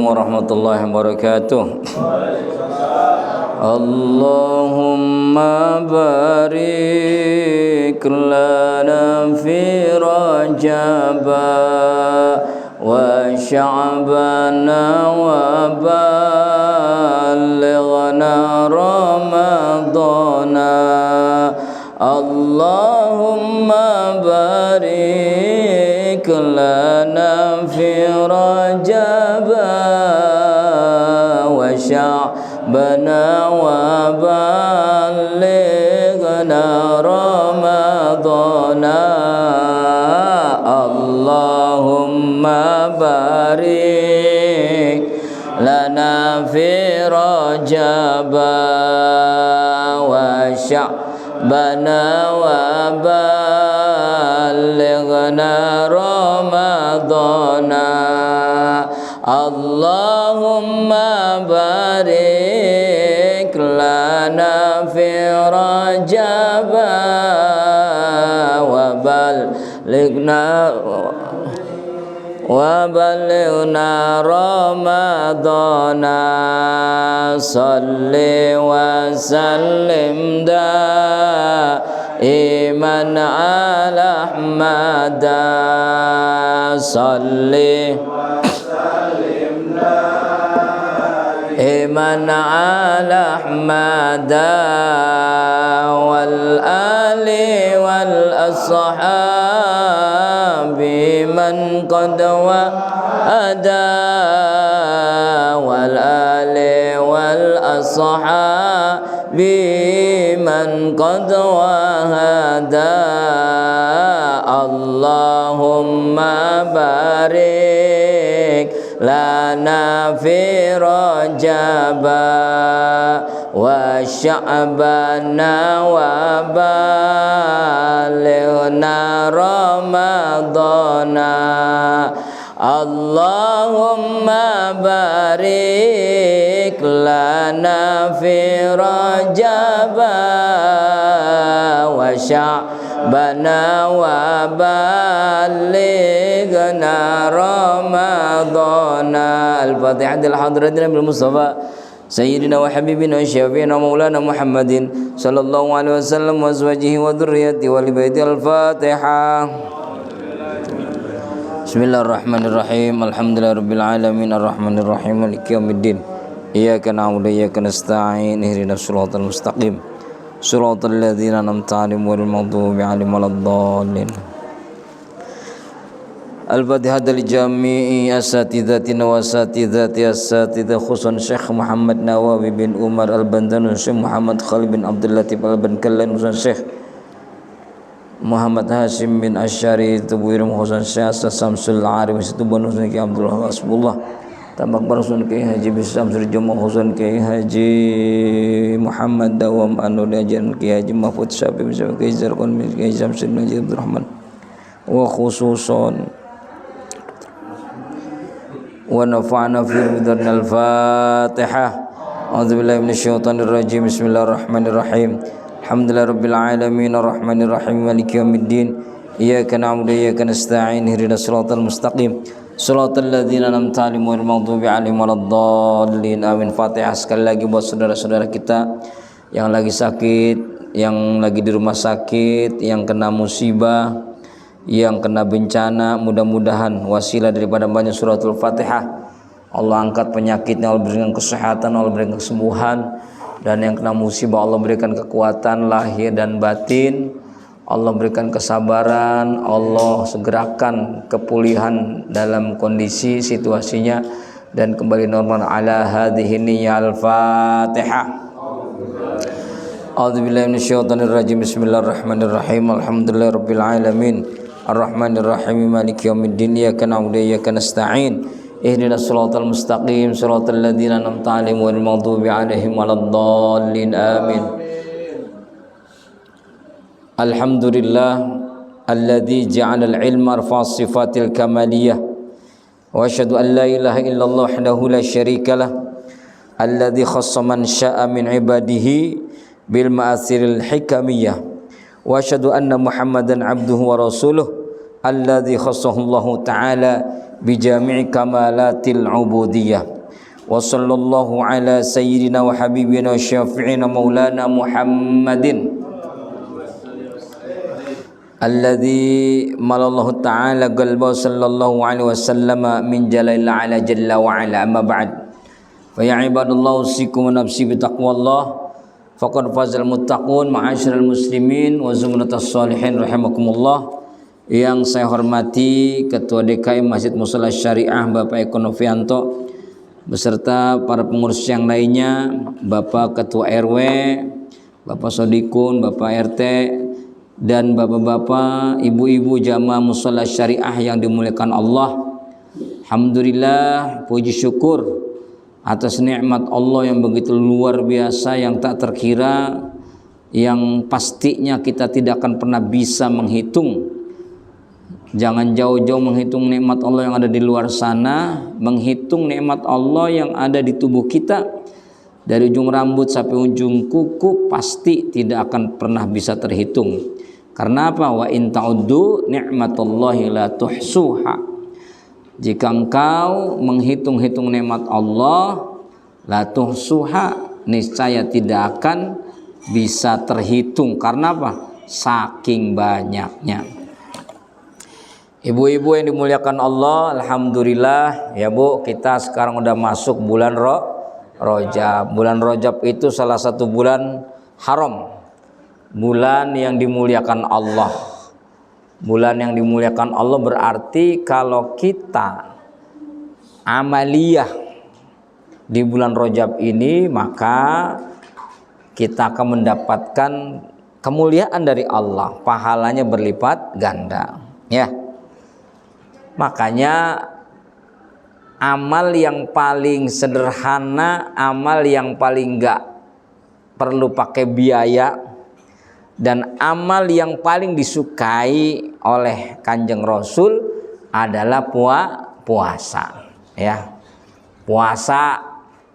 warahmatullahi wabarakatuh. Allahumma barik lana fi Rajaba wa Sya'bana wa ballighna Ramadana. Allahumma barik lana fi Rajaba wa Sya'bana wa ballighna Ramadana. Allahumma barik lana fi Rajaba wa Sya'bana wa ballighna Ramadana. Allahumma barik lana fi Rajaba wa ballighna Ramadana. Salli wa sallim daiman ala Ahmada. Salli iman ala Ahmada wal ali wal ashabi man qad wa'ada wal ali wal ashabi man qad wahada. Allahumma barik lana fi Rajaba wa Sya'bana wa ballighna Ramadana. Allahumma barik lana fi Rajaba wa Sya'bana wa ballighna Ramadana. Al-Fatihah lil hadratin bil Mustafa Sayyidina wa Habibina wa Syafi'ina Maulana Muhammadin sallallahu alaihi wasallam wa azwajihi wa dhurriyyati wa li baiti. Al-Fatihah. Bismillahirrahmanirrahim. Alhamdulillahirabbil alamin arrahmanir rahim maliki yaumiddin. Iyyaka na'budu wa iyyaka nasta'in. Ihdinas siratal mustaqim. Siratal ladzina an'amta 'alaihim ghairil maghdubi 'alaihim waladdallin. Al-Fatihah li jami'i asatidatina wa asatidati asatidah khususan Syekh Muhammad Nawawi bin Umar Al-Bandani, Syekh Muhammad Khalid bin Abdul Latif Al-Bankalan, khususan Syekh Muhammad Hashim bin Asy'ari Tubuirim, khususan Syekh Samsul Arif Situbun, khususan Ki Abdul Hasbullah Tambak Barsun Ki Haji Bisam Surjuma, khususan Ki Haji Muhammad Dawam Anu Dajan Ki Haji Mahfud Syafi Bisam Ki Zarqan Ki Zamsul Najib Abdurrahman wa khususan wa nafa'na fi ridwanil Fatihah. A'udzubillahi minasyaitonir rajim. Bismillahirrahmanirrahim. Alhamdulillahirabbil alamin arrahmanir rahim maliki yaumiddin. Iyyaka na'budu wa iyyaka nasta'in. Ihdinas siratal mustaqim. Shiratal ladzina an'amta 'alaihim ghairil maghdubi 'alaihim waladdallin. Amin. Fatihah sekali lagi buat saudara-saudara kita yang lagi sakit, yang lagi di rumah sakit, yang kena musibah, yang kena bencana, mudah-mudahan wasilah daripada banyak suratul Fatihah Allah angkat penyakitnya, Allah berikan kesehatan, Allah berikan kesembuhan, dan yang kena musibah Allah berikan kekuatan lahir dan batin, Allah berikan kesabaran, Allah segerakan kepulihan dalam kondisi situasinya dan kembali normal. Ala hadhihi niyyal Fatihah. A'udzubillahi minasyaitonir rajim. Bismillahirrahmanirrahim. Alhamdulillahirabbil alamin arrahmanirrahim maliki yaumiddin. Iyyaka na'budu wa iyyaka nasta'in. Ihdinas siratal mustaqim siratal ladzina an'amta 'alaihim ghairil maghdubi 'alaihim waladdallin. Amin. Alhamdulillah alladzi ja'ala al-'ilma arfa' sifatil kamaliyah wa asyhadu an la ilaha illallah wahdahu la syarikalah alladzi khassa man syaa min ibadihi bil ma'asiril hikamiyah wa asyhadu anna Muhammadan abduhu wa rasuluh alladzi khassahu Allah taala bi jami'i kamalatil ubudiyah. wa sallallahu ala sayyidina wa habibina wa syafi'ina maulana Muhammadin alladzi malallahu ta'ala qalbahu sallallahu alaihi wasallam min jalal ala jalla wa ala. Amma ba'd, fa ya ibadallah usikum wa nafsi bi taqwallah faqad fazal muttaqun ma'asyiral muslimin wa zumratas sholihin rahimakumullah. Yang saya hormati Ketua DKM Masjid Mushola Syariah Bapak Eko Novianto beserta para pengurus yang lainnya, Bapak Ketua RW, Bapak Sodikun, Bapak RT, dan bapak-bapak, ibu-ibu jamaah Mushola Syariah yang dimuliakan Allah. Alhamdulillah, puji syukur atas nikmat Allah yang begitu luar biasa, yang tak terkira, yang pastinya kita tidak akan pernah bisa menghitung. Jangan jauh-jauh menghitung nikmat Allah yang ada di luar sana, menghitung nikmat Allah yang ada di tubuh kita, dari ujung rambut sampai ujung kuku, pasti tidak akan pernah bisa terhitung. Karena apa? Wa in ta'uddu ni'matallahi la tuhsuha. Jika engkau menghitung-hitung nikmat Allah, la tuhsuha, niscaya tidak akan bisa terhitung. Karena apa? Saking banyaknya. Ibu-ibu yang dimuliakan Allah, alhamdulillah ya Bu, kita sekarang udah masuk bulan Rajab. Bulan Rajab itu salah satu bulan haram, bulan yang dimuliakan Allah. Bulan yang dimuliakan Allah berarti kalau kita amaliyah di bulan Rajab ini, maka kita akan mendapatkan kemuliaan dari Allah, pahalanya berlipat ganda ya. Makanya amal yang paling sederhana, amal yang paling enggak perlu pakai biaya, dan amal yang paling disukai oleh Kanjeng Rasul adalah puasa ya. Puasa,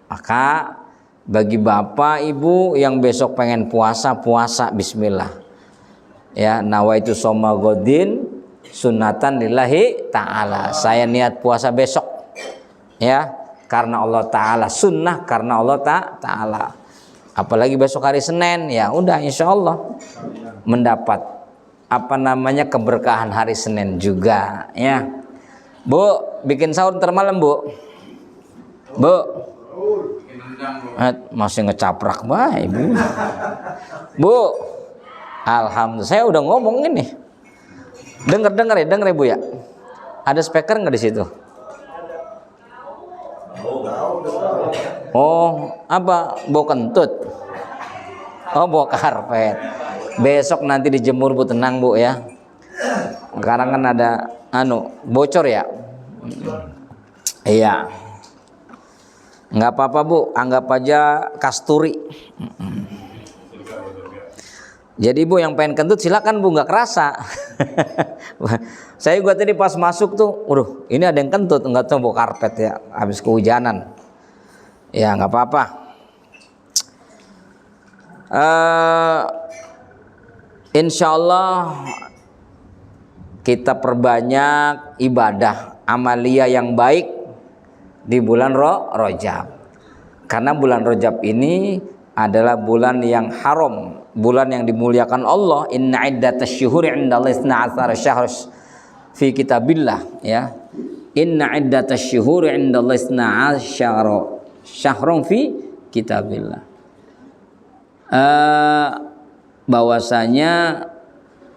maka bagi bapak ibu yang besok pengen puasa, bismillah ya. Nawaitu shoma godin sunatan lillahi ta'ala. Saya niat puasa besok ya, karena Allah Ta'ala. Sunnah karena Allah Ta'ala. Apalagi besok hari Senin, ya udah insya Allah mendapat keberkahan hari Senin juga ya. Bu, bikin sahur termalam Bu. Masih ngecaprak baik Bu. Alhamdulillah, saya udah ngomong ini. Dengar ya Bu ya. Ada speaker nggak di situ? Oh, apa? Bau kentut. Oh, bau karpet. Besok nanti dijemur Bu, tenang Bu ya. Sekarang kan ada bocor ya. Iya. Nggak apa-apa Bu, anggap aja kasturi. Jadi Bu yang pengen kentut silakan Bu, nggak kerasa. Saya juga tadi pas masuk tuh, waduh, ini ada yang kentut, nggak tahu bau karpet ya, habis kehujanan. Ya nggak apa-apa. Insya Allah kita perbanyak ibadah amalia yang baik di bulan Rajab. Karena bulan Rajab ini adalah bulan yang haram, bulan yang dimuliakan Allah. Inna iddatasy-syuhuri 'indallahi 12 syahr fi kitabillah ya. Inna iddatasy-syuhuri 'indallahi 12 syahrun fi kitabillah. Bahwasanya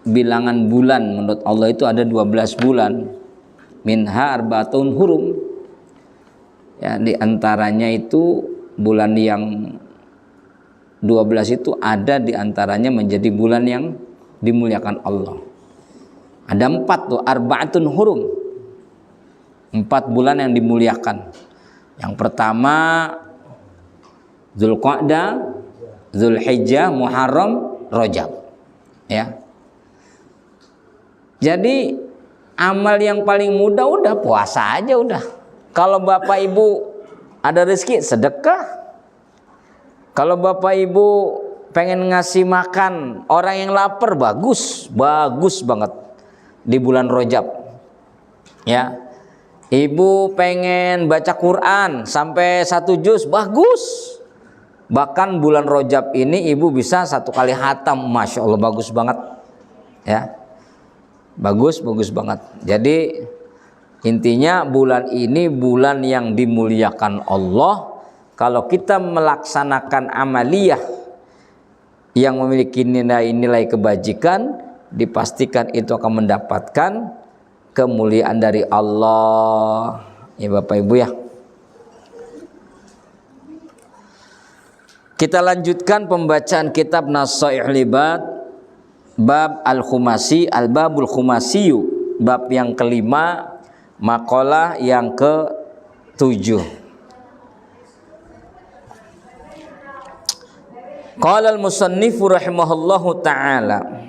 bilangan bulan menurut Allah itu ada 12 bulan. Minha arba'atun hurum. Ya, di antaranya itu bulan yang 12 itu ada di antaranya menjadi bulan yang dimuliakan Allah. Ada 4 tuh, arba'atun hurum. 4 bulan yang dimuliakan. Yang pertama Dzulqa'dah, Dzulhijjah, Muharram, Rajab. Ya. Jadi amal yang paling mudah udah puasa aja udah. Kalau Bapak Ibu ada rezeki sedekah. Kalau Bapak Ibu pengen ngasih makan orang yang lapar, bagus banget di bulan Rajab. Ya. Ibu pengen baca Quran sampai 1 juz, bagus. Bahkan bulan Rajab ini ibu bisa 1 kali khatam, masya Allah, bagus banget, ya, bagus banget. Jadi intinya bulan ini bulan yang dimuliakan Allah. Kalau kita melaksanakan amaliyah yang memiliki nilai-nilai kebajikan, dipastikan itu akan mendapatkan kemuliaan dari Allah. Ya Bapak Ibu ya. Kita lanjutkan pembacaan kitab Nasaihul Ibad, bab Al-Khumasi, Al-Babul Khumasiyu, bab yang kelima, makalah yang ke-7. Qala al-musannifu rahimahullahu ta'ala,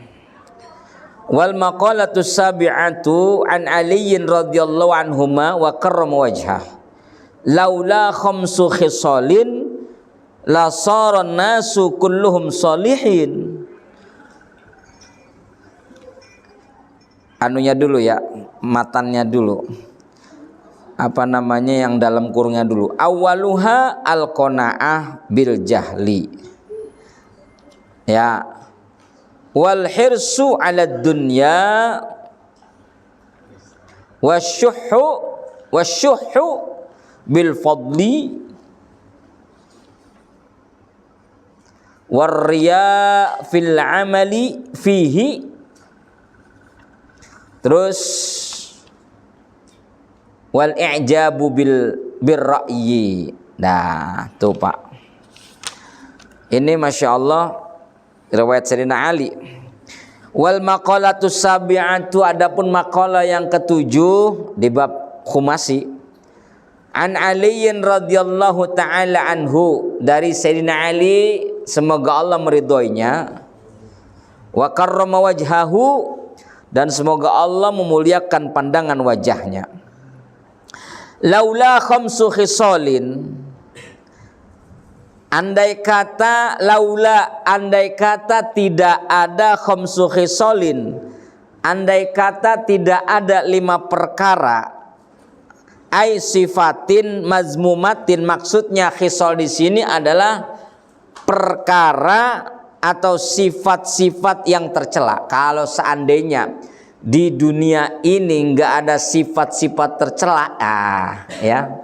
wal maqalatu sabi'atu an Aliyin radhiyallahu anhuma wa karrama wajhah, laula khamsu khisalin la sara nasu kulluhum salihin. Anunya dulu ya, matannya dulu, apa namanya yang dalam kurungnya dulu. Awaluha al-qanaah bil jahli, ya, wal hirsu 'ala dunya wasyuhhu bil fadli warriya fil amali fihi. Terus wal i'jabu bil ra'yi. Nah, tuh Pak, ini masya Allah riwayat Sayyidina Ali. Wal maqalatu sabi'atu, adapun maqalah yang ke-7 di bab Khumasi, an Aliyin radhiyallahu ta'ala anhu, dari Sayyidina Ali, semoga Allah meridhoinya, wa karrama wajhahu, dan semoga Allah memuliakan pandangan wajahnya. Laula khamsu khisalin, andai kata tidak ada khamsu khisalin, andai kata tidak ada 5 perkara, ai sifatin mazmumatin, maksudnya khisal di sini adalah perkara atau sifat-sifat yang tercela. Kalau seandainya di dunia ini nggak ada sifat-sifat tercela, ya,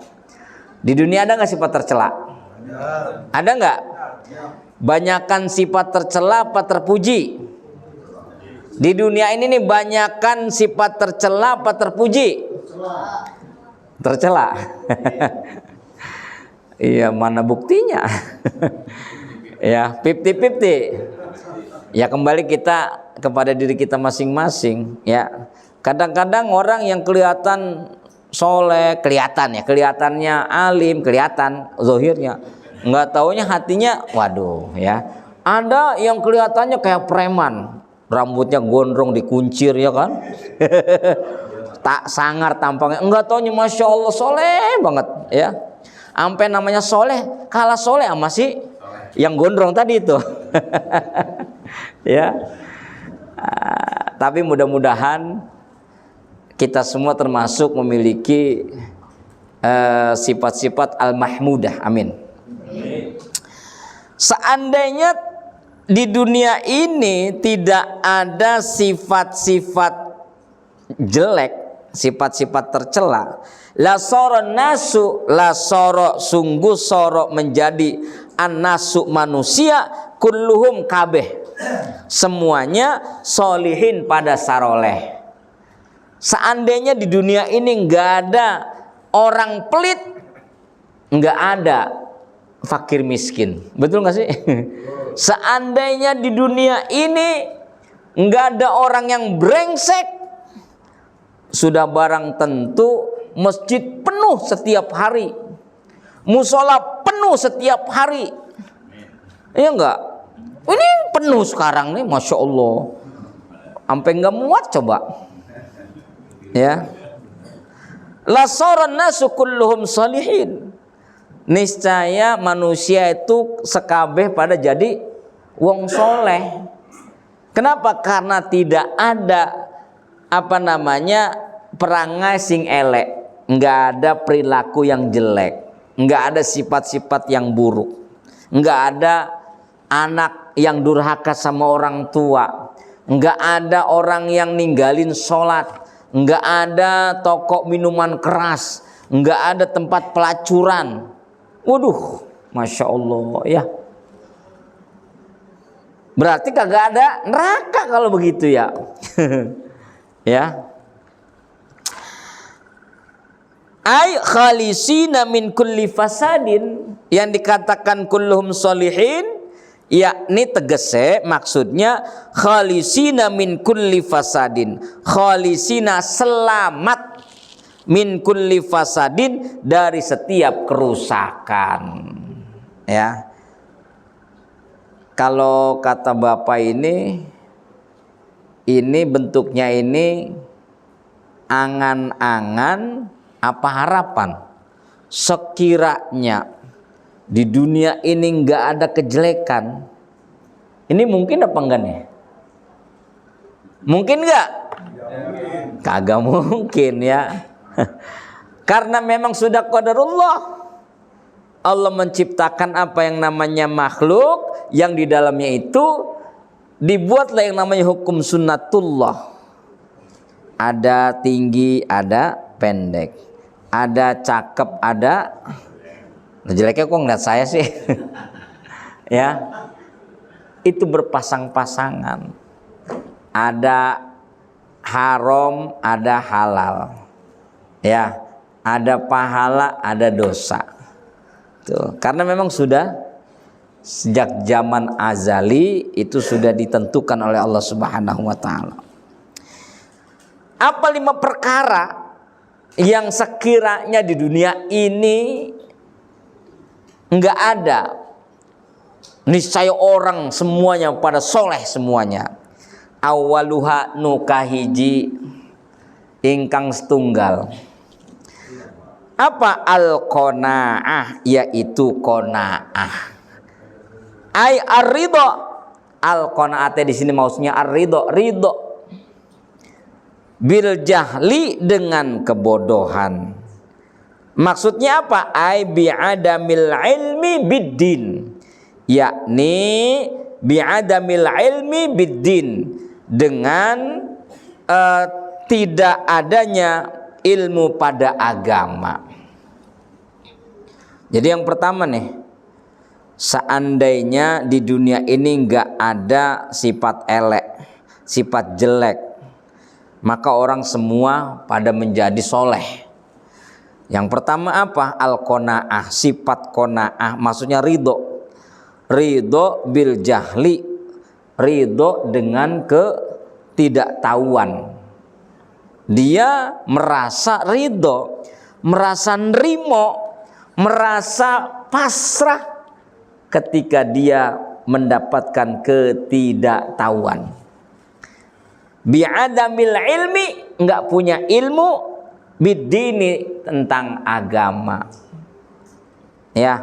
di dunia ada nggak sifat tercela? Ada nggak? Banyakan sifat tercela apa terpuji? Di dunia ini nih banyakan sifat tercela apa terpuji? Tercela. Iya, mana buktinya? Ya, 50-50. Ya, kembali kita kepada diri kita masing-masing, ya. Kadang-kadang orang yang kelihatan soleh, kelihatannya alim, kelihatan zahirnya, nggak taunya hatinya, waduh, ya. Ada yang kelihatannya kayak preman, rambutnya gondrong dikuncir, ya kan? Tak sangar tampangnya, nggak taunya masya Allah soleh banget, ya. Sampai namanya soleh, kalah soleh sama si yang gondrong tadi itu. Ya. Tapi mudah-mudahan kita semua termasuk memiliki sifat-sifat al-mahmudah. Amin. Seandainya di dunia ini tidak ada sifat-sifat jelek, sifat-sifat tercela, la soro nasu, la soro, sungguh soro menjadi an-nasu, manusia, kulluhum kabeh, semuanya solihin pada saroleh. Seandainya di dunia ini nggak ada orang pelit, nggak ada fakir miskin, betul nggak sih? Seandainya di dunia ini nggak ada orang yang brengsek, sudah barang tentu masjid penuh setiap hari, musola penuh setiap hari, iya enggak? Ini penuh sekarang nih, masya Allah, sampai nggak muat coba, ya. Lasoran nasu kulluhum salihin, niscaya manusia itu sekabeh pada jadi wong soleh. Kenapa? Karena tidak ada apa namanya perangai sing elek. nggak ada perilaku yang jelek, nggak ada sifat-sifat yang buruk, nggak ada anak yang durhaka sama orang tua, nggak ada orang yang ninggalin sholat, nggak ada toko minuman keras, nggak ada tempat pelacuran. Waduh, Masya Allah ya. Berarti kagak ada neraka kalau begitu ya. Ya. Ai khalisina min kulli fasadin, yang dikatakan kulluhum sholihin, yakni tegese maksudnya khalisina min kulli fasadin, khalisina selamat min kulli fasadin dari setiap kerusakan. Ya. Kalau kata Bapak ini bentuknya ini angan-angan apa harapan, sekiranya di dunia ini nggak ada kejelekan, ini mungkin apa enggak nih? Mungkin nggak? Kagak mungkin ya. Karena memang sudah qadarullah. Allah menciptakan apa yang namanya makhluk, yang di dalamnya itu dibuatlah yang namanya hukum sunnatullah. Ada tinggi, ada pendek, ada cakep, ada jeleknya. Kok ngeliat saya sih? Ya, itu berpasang-pasangan. Ada haram, ada halal. Ya, ada pahala, ada dosa. Tuh, karena memang sudah sejak zaman azali itu sudah ditentukan oleh Allah Subhanahu wa taala. Apa 5 perkara yang sekiranya di dunia ini enggak ada, niscaya orang semuanya pada soleh semuanya. Awaluha nukahiji ingkang setunggal. Apa al-qanaah, yaitu qanaah. Ai ar-ridha. Al-qanaah di sini maksudnya ar-ridha, ridho. Bil jahli, dengan kebodohan. Maksudnya apa? Ai bi'adamil ilmi biddin, yakni bi'adamil ilmi biddin, dengan tidak adanya ilmu pada agama. Jadi yang pertama nih, seandainya di dunia ini nggak ada sifat elek, sifat jelek, maka orang semua pada menjadi soleh. Yang pertama apa? Al-qanaah, sifat qanaah, maksudnya ridho. Ridho bil jahli, ridho dengan ketidaktahuan. Dia merasa ridho, merasa nerimo, merasa pasrah ketika dia mendapatkan ketidaktahuan. Bi'adamil ilmi, enggak punya ilmu, bidini, tentang agama. Ya.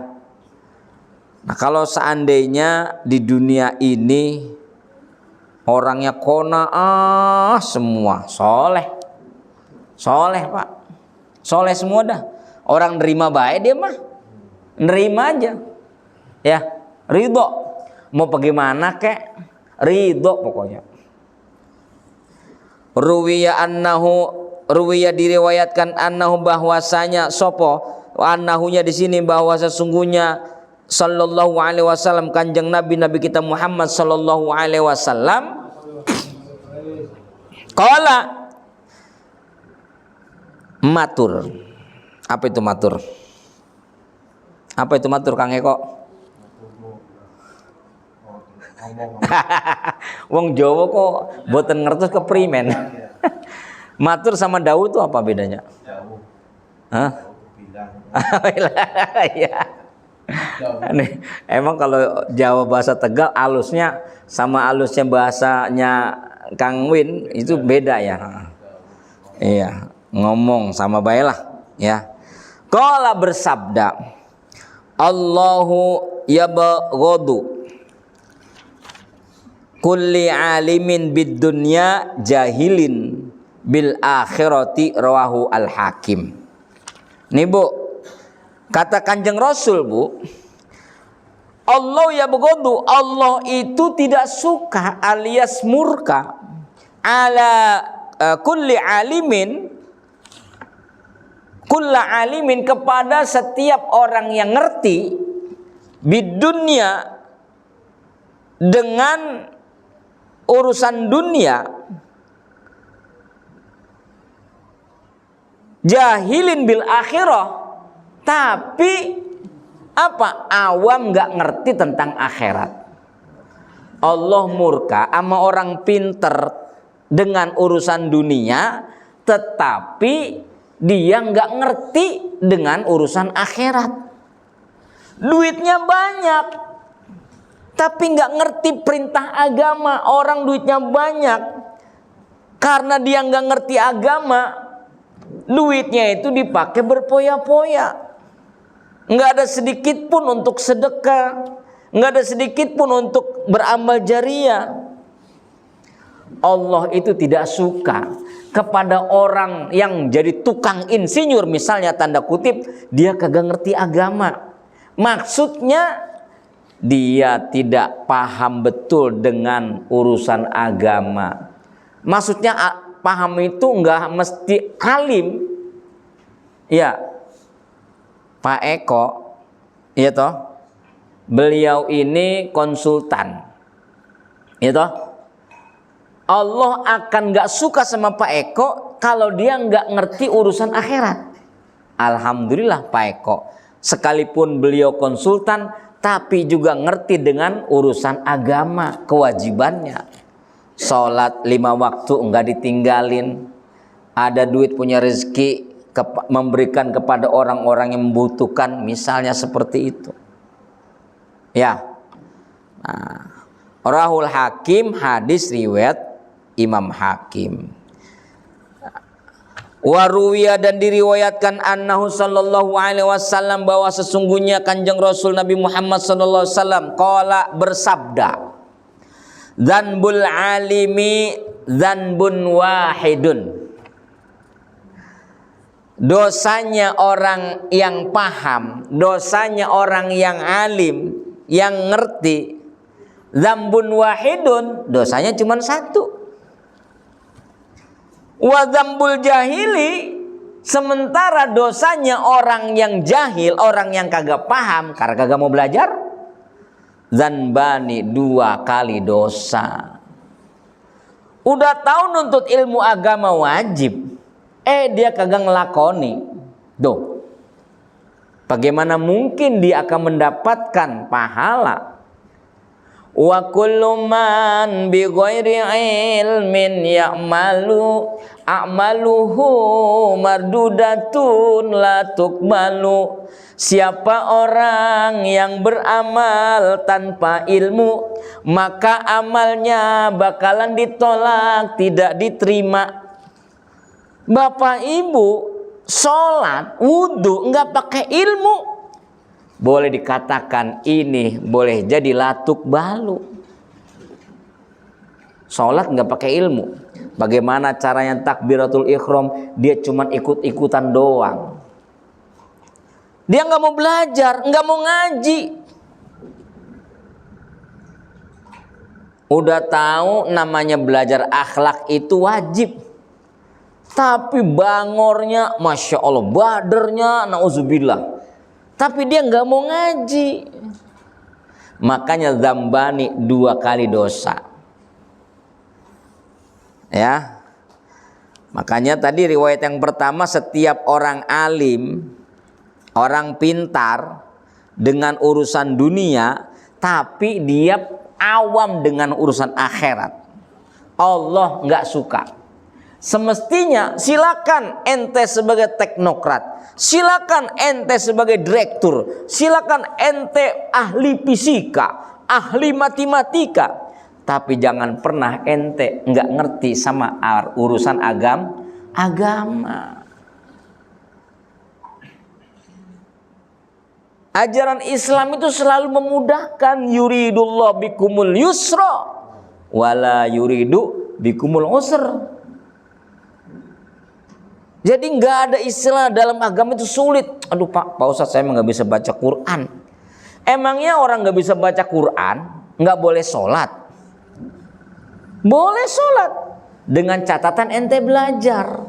Nah, kalau seandainya di dunia ini orangnya qanaah semua, soleh. Soleh, Pak. Soleh semua dah. Orang nerima baik dia mah. Nerima aja. Ya, ridho. Mau bagaimana kek? Ridho pokoknya. Ruwiya diriwayatkan annahu, bahwasanya sopo, annahunya di sini bahwa sesungguhnya sallallahu alaihi wasallam, kanjeng Nabi kita Muhammad sallallahu alaihi wasallam, qala, matur. Apa itu matur? Apa itu matur, Kang Eko? Wong Jawa kok boten ngertos keprimen. Matur sama Daud itu apa bedanya? Jauh. Hah? Ya. Emang kalau Jawa bahasa Tegal alusnya sama alusnya bahasanya Kang Win itu beda ya. Iya, ngomong sama baiklah ya. Qala, bersabda, Allahu yabghadu kulli alimin bid dunya jahilin bil akhirati, rawahu al Hakim. Nih Bu, kata Kanjeng Rasul Bu, Allah ya begodu, Allah itu tidak suka alias murka ala kulli alimin, kulla alimin, kepada setiap orang yang ngerti bidunya, dengan urusan dunia, jahilin bil akhirah, tapi apa? Awam nggak ngerti tentang akhirat. Allah murka sama orang pinter dengan urusan dunia, tetapi dia nggak ngerti dengan urusan akhirat. Duitnya banyak, tapi nggak ngerti perintah agama. Orang duitnya banyak, karena dia nggak ngerti agama, duitnya itu dipakai berpoya-poya. Nggak ada sedikit pun untuk sedekah, nggak ada sedikit pun untuk beramal jariah. Allah itu tidak suka kepada orang yang jadi tukang insinyur, misalnya tanda kutip, dia kagak ngerti agama. Maksudnya dia tidak paham betul dengan urusan agama. Maksudnya paham itu nggak mesti alim. Ya, Pak Eko, ya toh, beliau ini konsultan, ya toh. Allah akan nggak suka sama Pak Eko kalau dia nggak ngerti urusan akhirat. Alhamdulillah Pak Eko, sekalipun beliau konsultan, tapi juga ngerti dengan urusan agama, kewajibannya. Sholat 5 waktu nggak ditinggalin, ada duit punya rezeki, memberikan kepada orang-orang yang membutuhkan, misalnya seperti itu. Ya. Nah, Rahul Hakim, hadis riwayat Imam Hakim. Waruwiya, dan diriwayatkan annahu sallallahu alaihi wasallam, bahwa sesungguhnya Kanjeng Rasul Nabi Muhammad sallallahu alaihi wasallam qala, bersabda, dzanbul alimi dzanbun wahidun. Dosanya orang yang paham, dosanya orang yang alim, yang ngerti, dzambun wahidun, dosanya cuma satu. Wa dzambul jahili, sementara dosanya orang yang jahil, orang yang kagak paham karena kagak mau belajar, dzanbani, 2 kali dosa. Udah tahu nuntut ilmu agama wajib, dia kagak ngelakoni. Duh, bagaimana mungkin dia akan mendapatkan pahala? Wa kullu man bi ghairi ilmin ya'malu a'maluhu mardudatun la tuqbalu. Siapa orang yang beramal tanpa ilmu, maka amalnya bakalan ditolak, tidak diterima. Bapak Ibu, sholat, wudhu nggak pakai ilmu, boleh dikatakan ini boleh jadi latuk balu. Sholat nggak pakai ilmu. Bagaimana caranya takbiratul ihram? Dia cuma ikut-ikutan doang. Dia nggak mau belajar, nggak mau ngaji. Udah tahu namanya belajar akhlak itu wajib, tapi bangornya, masya Allah, badernya, nauzubillah. Tapi dia nggak mau ngaji. Makanya dzambani, 2 kali dosa. Ya. Makanya tadi riwayat yang pertama, setiap orang alim, orang pintar dengan urusan dunia, tapi dia awam dengan urusan akhirat, Allah nggak suka. Semestinya silakan ente sebagai teknokrat, silakan ente sebagai direktur, silakan ente ahli fisika, ahli matematika, tapi jangan pernah ente nggak ngerti sama urusan agama. Ajaran Islam itu selalu memudahkan. Yuridullah bikumul yusra wala yuridu bikumul usr. Jadi nggak ada istilah dalam agama itu sulit. Aduh Pak Ustadz saya nggak bisa baca Quran. Emangnya orang nggak bisa baca Quran nggak boleh sholat? Boleh sholat dengan catatan ente belajar.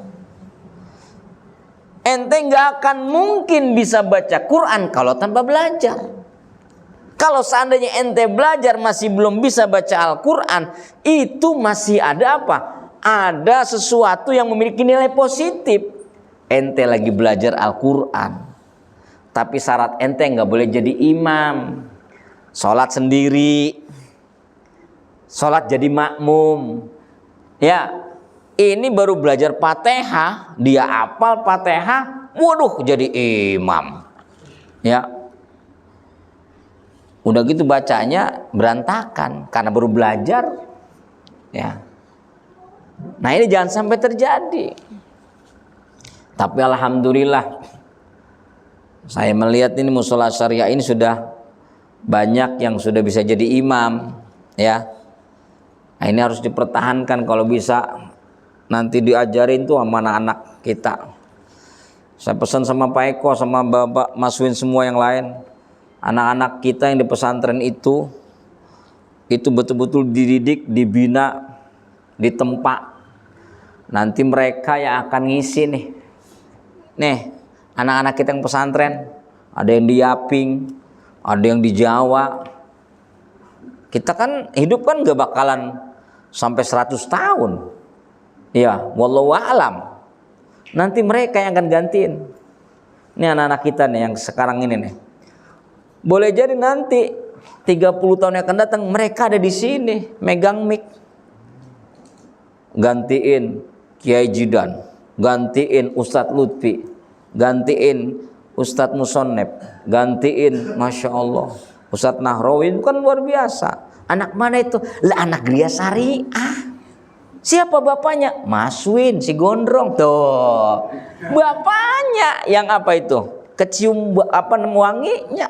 Ente nggak akan mungkin bisa baca Quran kalau tanpa belajar. Kalau seandainya ente belajar masih belum bisa baca Al-Quran, itu masih ada apa? Ada sesuatu yang memiliki nilai positif. Ente lagi belajar Al-Quran, tapi syarat ente nggak boleh jadi imam, sholat sendiri, sholat jadi makmum. Ya, ini baru belajar Fatihah, dia hafal Fatihah, waduh jadi imam. Ya, udah gitu bacanya berantakan karena baru belajar. Ya, nah ini jangan sampai terjadi. Tapi alhamdulillah, saya melihat ini musola syariah ini sudah banyak yang sudah bisa jadi imam. Ya, nah ini harus dipertahankan kalau bisa. Nanti diajarin tuh sama anak-anak kita. Saya pesan sama Pak Eko, sama Bapak Maswin semua yang lain. Anak-anak kita yang di pesantren itu betul-betul dididik, dibina, ditempa. Nanti mereka yang akan ngisi nih. Nih, anak-anak kita yang pesantren, ada yang di Yaping, ada yang di Jawa. Kita kan hidup kan gak bakalan sampai 100 tahun. Ya, wallahu a'lam. Nanti mereka yang akan gantiin. Ini anak-anak kita nih yang sekarang ini nih. Boleh jadi nanti 30 tahun yang akan datang mereka ada di sini megang mic. Gantiin Kiai Jidan, gantiin Ustadz Lutfi, gantiin Ustadz Musonnep, gantiin Masya Allah Ustadz Nahrawi. Itu kan luar biasa. Anak mana itu? Lah anak Gria Syariah. Siapa bapaknya? Maswin, si gondrong. Tuh, bapaknya yang apa itu? Kecium apa wanginya.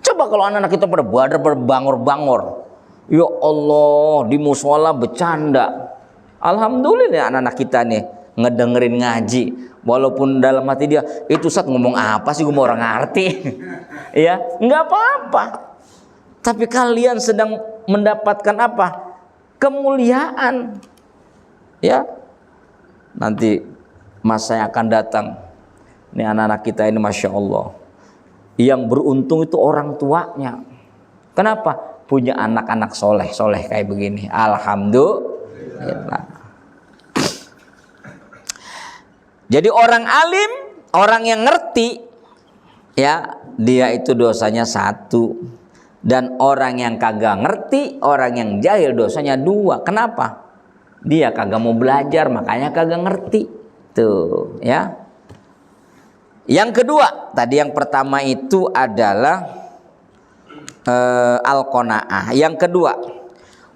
Coba kalau anak-anak kita pada berbangor-bangor. Ya Allah, di musola bercanda. Alhamdulillah anak-anak kita nih ngedengerin ngaji. Walaupun dalam hati dia, itu Ustaz ngomong apa sih, gue mau orang ngerti. Ya, nggak apa-apa. Tapi kalian sedang mendapatkan apa? Kemuliaan. Ya, nanti masa yang akan datang. Ini anak-anak kita ini Masya Allah. Yang beruntung itu orang tuanya. Kenapa? Punya anak-anak soleh kayak begini. Alhamdulillah. Jadi orang alim, orang yang ngerti, ya dia itu dosanya 1. Dan orang yang kagak ngerti, orang yang jahil dosanya 2. Kenapa? Dia kagak mau belajar, makanya kagak ngerti. Tuh, ya. Yang kedua, tadi yang pertama itu adalah al-qanaah. Yang kedua,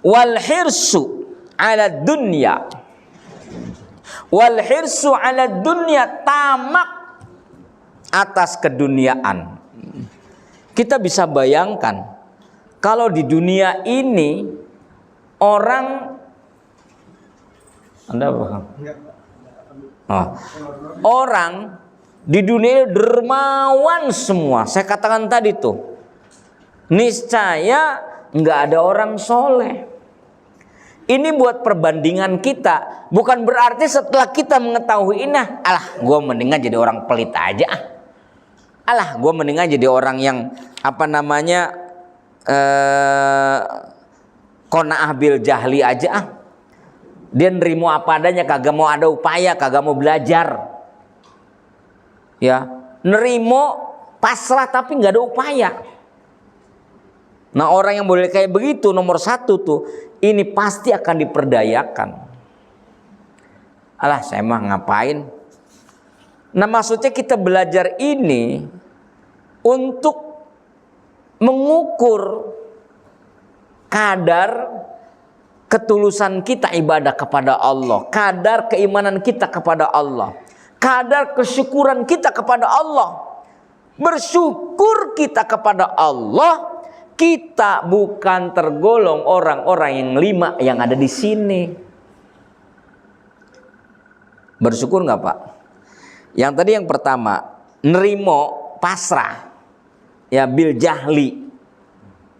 wal hirsu 'ala dunya. Wal hirsu 'ala dunya, tamak atas keduniaan. Kita bisa bayangkan kalau di dunia ini orang orang di dunia dermawan semua. Saya katakan tadi tuh, niscaya nggak ada orang soleh. Ini buat perbandingan kita, bukan berarti setelah kita mengetahui ini, alah gue mendingan jadi orang pelit aja. Alah gue mendingan jadi orang yang apa namanya qanaah bil jahli aja. Dia nerimo apa adanya, kagak mau ada upaya, kagak mau belajar. Ya, nerimo pasrah tapi nggak ada upaya. Nah orang yang boleh kayak begitu nomor 1 tuh, ini pasti akan diperdayakan. Alah saya mah ngapain? Nah maksudnya kita belajar ini untuk mengukur kadar ketulusan kita ibadah kepada Allah, kadar keimanan kita kepada Allah, kadar kesyukuran kita kepada Allah. Bersyukur kita kepada Allah, kita bukan tergolong orang-orang yang 5 yang ada di sini. Bersyukur nggak Pak? Yang tadi yang pertama, nerimo pasrah ya bil jahli,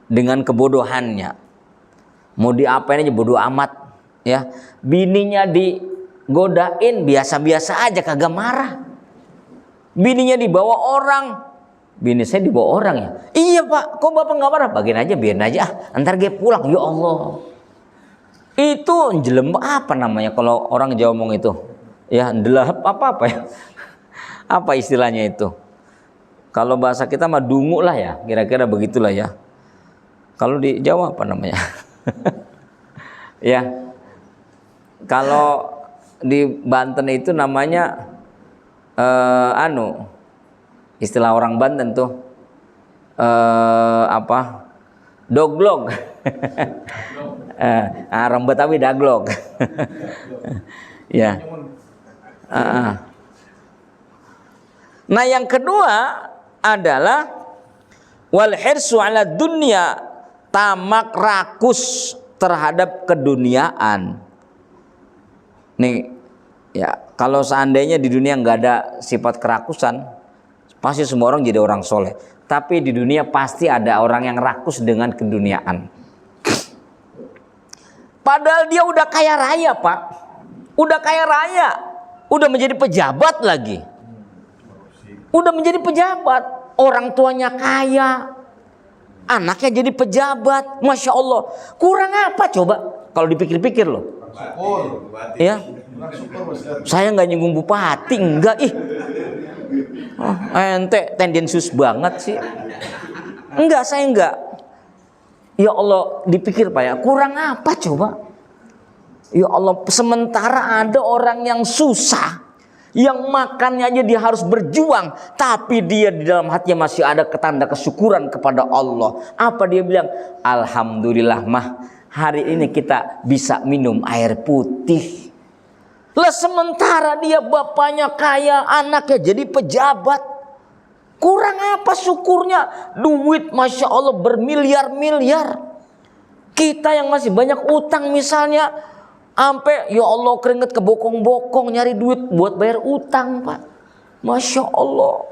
dengan kebodohannya. Mau diapain aja bodoh amat ya. Bininya digodain biasa-biasa aja, kagak marah. Bininya dibawa orang, bini saya dibawa orang ya. Iya pak, kok bapak nggak marah? Bagian aja, biarin aja. Ntar dia pulang. Ya Allah. Itu jelem apa namanya kalau orang Jawa ngomong itu? Ya, ndelep apa ya? Apa istilahnya itu? Kalau bahasa kita mah dungu lah ya, kira-kira begitulah ya. Kalau di Jawa apa namanya? Ya. Kalau di Banten itu namanya istilah orang Banten tuh apa? Doglog. Orang Betawi daglog. Ya. Nah, yang kedua adalah wal hirsu ala dunya, tamak rakus terhadap keduniaan. Nih, ya kalau seandainya di dunia nggak ada sifat kerakusan, pasti semua orang jadi orang soleh. Tapi di dunia pasti ada orang yang rakus dengan keduniaan. Padahal dia udah kaya raya pak, udah kaya raya, udah menjadi pejabat lagi, udah menjadi pejabat, orang tuanya kaya, anaknya jadi pejabat, masya Allah, kurang apa coba kalau dipikir-pikir loh? Ya, saya nggak nyinggung bupati, enggak ente tendensius banget sih, enggak, saya enggak. Ya Allah, dipikir pak ya, kurang apa coba? Ya Allah, sementara ada orang yang susah, yang makannya aja dia harus berjuang, tapi dia di dalam hatinya masih ada tanda kesyukuran kepada Allah. Apa dia bilang? Alhamdulillah mah, hari ini kita bisa minum air putih. Lah sementara dia bapaknya kaya, anaknya jadi pejabat. Kurang apa syukurnya? Duit masya Allah bermiliar-miliar. Kita yang masih banyak utang misalnya, sampai ya Allah keringet kebokong-bokong nyari duit buat bayar utang pak. Masya Allah.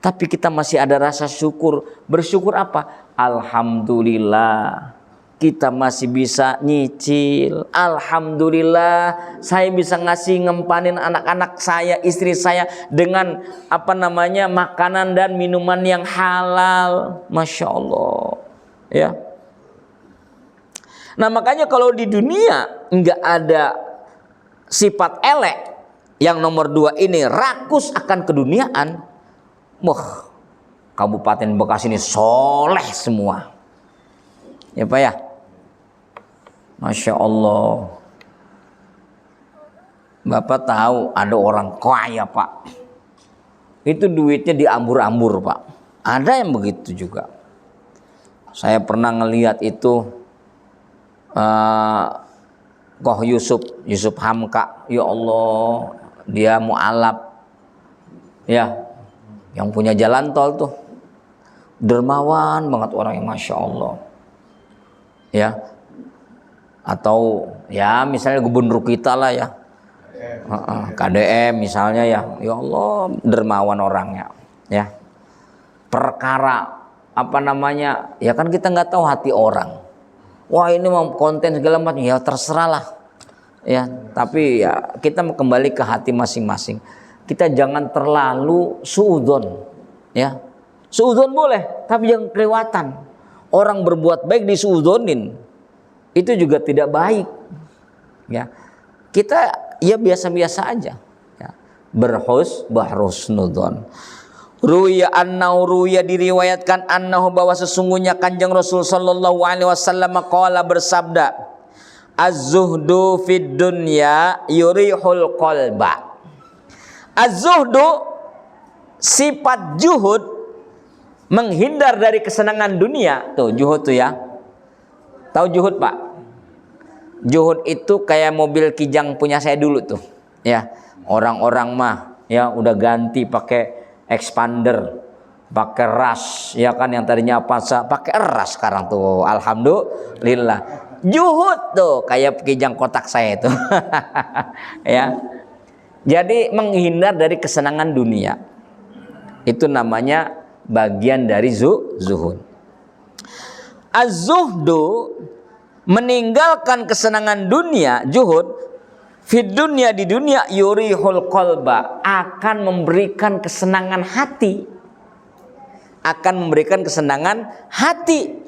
Tapi kita masih ada rasa syukur. Bersyukur apa? Alhamdulillah kita masih bisa nyicil. Alhamdulillah saya bisa ngasih ngempanin anak-anak saya, istri saya dengan makanan dan minuman yang halal. Masya Allah. Ya. Nah makanya kalau di dunia nggak ada sifat elek, yang nomor 2 ini rakus akan keduniaan, Kabupaten Bekasi ini soleh semua. Ya Pak ya. Masya Allah. Bapak tahu ada orang kaya Pak, itu duitnya diambur-ambur Pak. Ada yang begitu juga. Saya pernah ngelihat itu Koh Yusuf Hamka. Ya Allah, dia mu'alaf ya, yang punya jalan tol tuh, dermawan banget orang yang masya Allah ya. Atau ya misalnya gubernur kita lah ya, KDM misalnya ya. Ya Allah, dermawan orangnya ya. Perkara ya kan kita nggak tahu hati orang. Wah ini mau konten segala macam, ya terserah lah ya. Tapi ya kita kembali ke hati masing-masing. Kita jangan terlalu suudzon ya. Suudzon boleh, tapi jangan kelewatan. Orang berbuat baik disuudzonin, itu juga tidak baik ya. Kita ya biasa-biasa aja ya. Bahrusnudzon. Ruya diriwayatkan annahu, bahwa sesungguhnya Kanjeng Rasul sallallahu alaihi wasallam qala, bersabda, az-zuhdu fid dunya yurihul qalba. Az-zuhdu, sifat juhud, menghindar dari kesenangan dunia. Tuh juhud tuh ya. Tahu juhud Pak? Juhud itu kayak mobil Kijang punya saya dulu tuh ya. Orang-orang mah ya udah ganti pakai expander, pakai ras ya kan, yang tadinya pakai ras sekarang tuh alhamdulillah. Juhud tuh kayak Kijang kotak saya itu ya. Jadi menghindar dari kesenangan dunia. Itu namanya bagian dari zuhud. Az-zuhdu, meninggalkan kesenangan dunia, zuhud, fid dunya, di dunia, yurihul qalba, akan memberikan kesenangan hati. Akan memberikan kesenangan hati.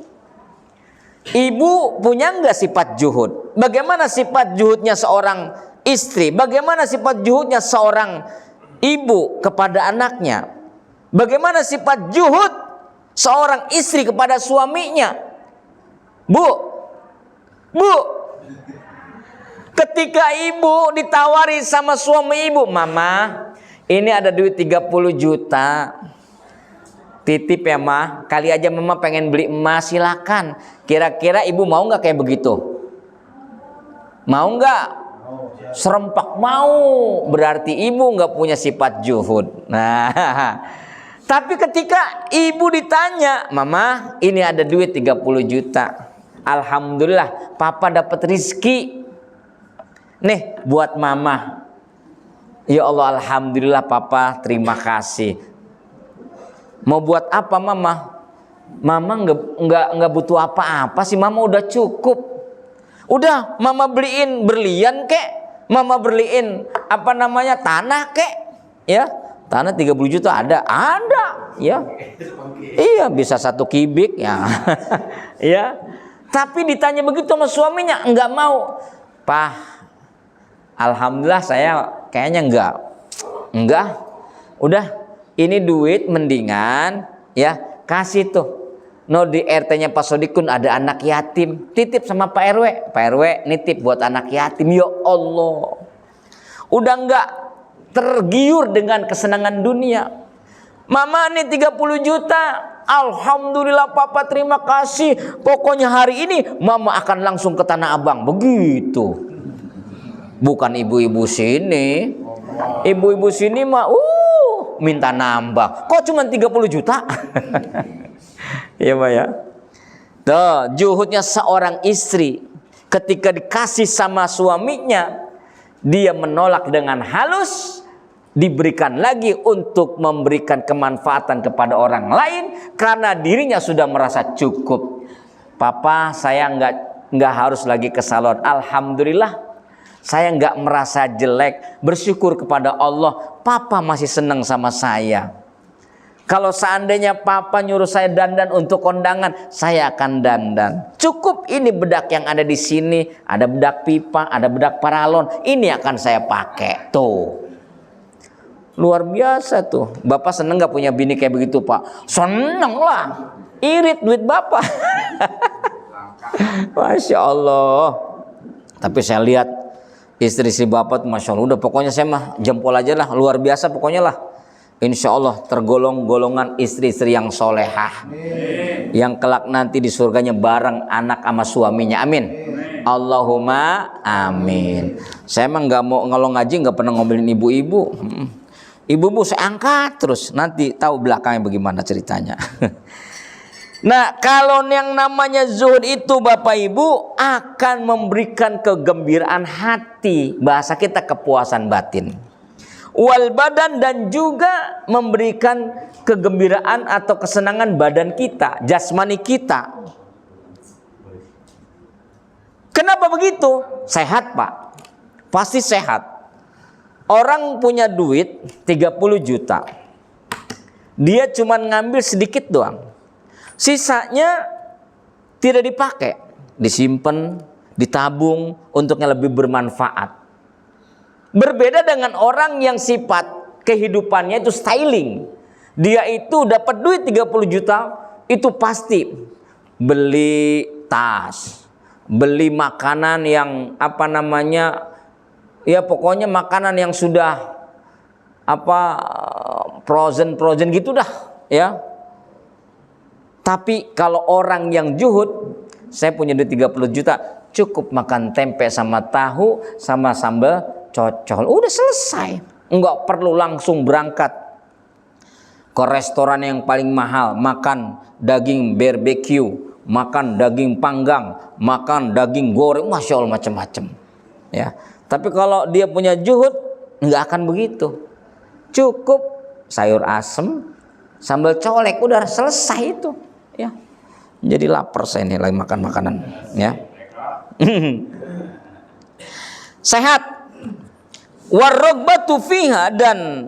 Ibu punya enggak sifat zuhud? Bagaimana sifat zuhudnya seorang istri? Bagaimana sifat zuhudnya seorang ibu kepada anaknya? Bagaimana sifat zuhud seorang istri kepada suaminya? Bu, ketika ibu ditawari sama suami ibu, mama, ini ada duit 30 juta. Titip ya mah, kali aja mama pengen beli emas, silakan. Kira-kira ibu mau nggak kayak begitu? Mau nggak? Serempak mau, berarti ibu nggak punya sifat zuhud. Nah, tapi ketika ibu ditanya, mama, ini ada duit 30 juta. Alhamdulillah, papa dapat rizki. Nih buat mama. Ya Allah, alhamdulillah papa, terima kasih. Mau buat apa mama? Mama nggak butuh apa-apa sih, mama udah cukup. Udah mama beliin berlian kek, mama beliin tanah kek, ya. Tanah 30 juta ada, ya. Iya, bisa 1 kubik ya. Ya. Tapi ditanya begitu sama suaminya, enggak mau. Pak, alhamdulillah saya kayaknya enggak. Udah, ini duit mendingan ya kasih tuh. No, di RT-nya Pak Sodikun ada anak yatim, titip sama Pak RW. Pak RW nitip buat anak yatim. Ya Allah, udah enggak tergiur dengan kesenangan dunia. Mama nih 30 juta, alhamdulillah papa, terima kasih. Pokoknya hari ini mama akan langsung ke Tanah Abang. Begitu. Bukan ibu-ibu sini. Ibu-ibu sini mah minta nambah. Kok cuma 30 juta? Iya Mbak ya. Tuh, zuhudnya seorang istri ketika dikasih sama suaminya, dia menolak dengan halus, diberikan lagi untuk memberikan kemanfaatan kepada orang lain karena dirinya sudah merasa cukup. Papa, saya nggak harus lagi ke salon. Alhamdulillah, saya nggak merasa jelek. Bersyukur kepada Allah, papa masih senang sama saya. Kalau seandainya papa nyuruh saya dandan untuk kondangan, saya akan dandan. Cukup ini bedak yang ada di sini, ada bedak pipa, ada bedak paralon. Ini akan saya pakai. Tuh. Luar biasa tuh. Bapak seneng gak punya bini kayak begitu, Pak? Seneng lah. Irit duit bapak. Masya Allah. Tapi saya lihat istri-istri bapak tuh, Masya Allah. Udah pokoknya saya mah jempol aja lah. Luar biasa pokoknya lah. Insya Allah tergolong golongan istri-istri yang solehah. Yang kelak nanti di surganya bareng anak sama suaminya. Amin. Allahumma amin. Saya emang nggak mau, kalau ngaji nggak pernah ngomelin ibu-ibu. Ibu-ibu saya angkat terus, nanti tahu belakangnya bagaimana ceritanya. Nah, kalau yang namanya zuhud itu Bapak Ibu akan memberikan kegembiraan hati, bahasa kita kepuasan batin. Wal badan, dan juga memberikan kegembiraan atau kesenangan badan kita, jasmani kita. Kenapa begitu? Sehat Pak, pasti sehat. Orang punya duit 30 juta, dia cuma ngambil sedikit doang, sisanya tidak dipakai, disimpan, ditabung untuk yang lebih bermanfaat. Berbeda dengan orang yang sifat kehidupannya itu styling. Dia itu dapat duit 30 juta, itu pasti beli tas, beli makanan yang ya pokoknya makanan yang sudah frozen gitu dah ya. Tapi kalau orang yang zuhud, saya punya duit 30 juta, cukup makan tempe sama tahu sama sambal cocol, udah selesai. Enggak perlu langsung berangkat ke restoran yang paling mahal, makan daging barbecue, makan daging panggang, makan daging goreng, Masya Allah macam-macam ya. Tapi kalau dia punya zuhud, nggak akan begitu. Cukup sayur asem, sambal colek, udah selesai itu. Ya, jadi lapar saya nih lagi makan makanan. Ya, sehat. Warrogbatu fiha, dan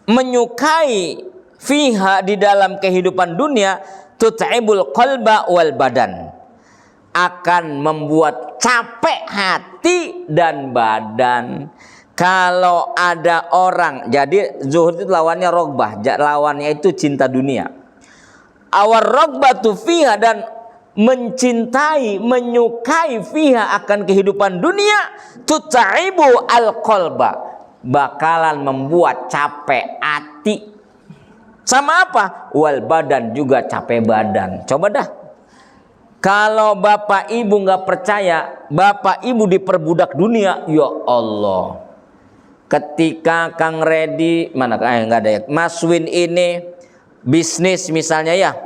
menyukai fiha di dalam kehidupan dunia, tut'ibul qalba wal badan, akan membuat capek hati dan badan. Kalau ada orang, jadi zuhud itu lawannya rogbah, lawannya itu cinta dunia. Awar rogbatu fiha, dan mencintai, menyukai fiha akan kehidupan dunia, tutaibu al qalba, bakalan membuat capek hati. Sama apa? Wal badan, juga capek badan. Coba dah, kalau bapak ibu nggak percaya, bapak ibu diperbudak dunia, ya Allah. Ketika Kang Redi, mana nggak ada ya, Mas Win ini bisnis misalnya ya,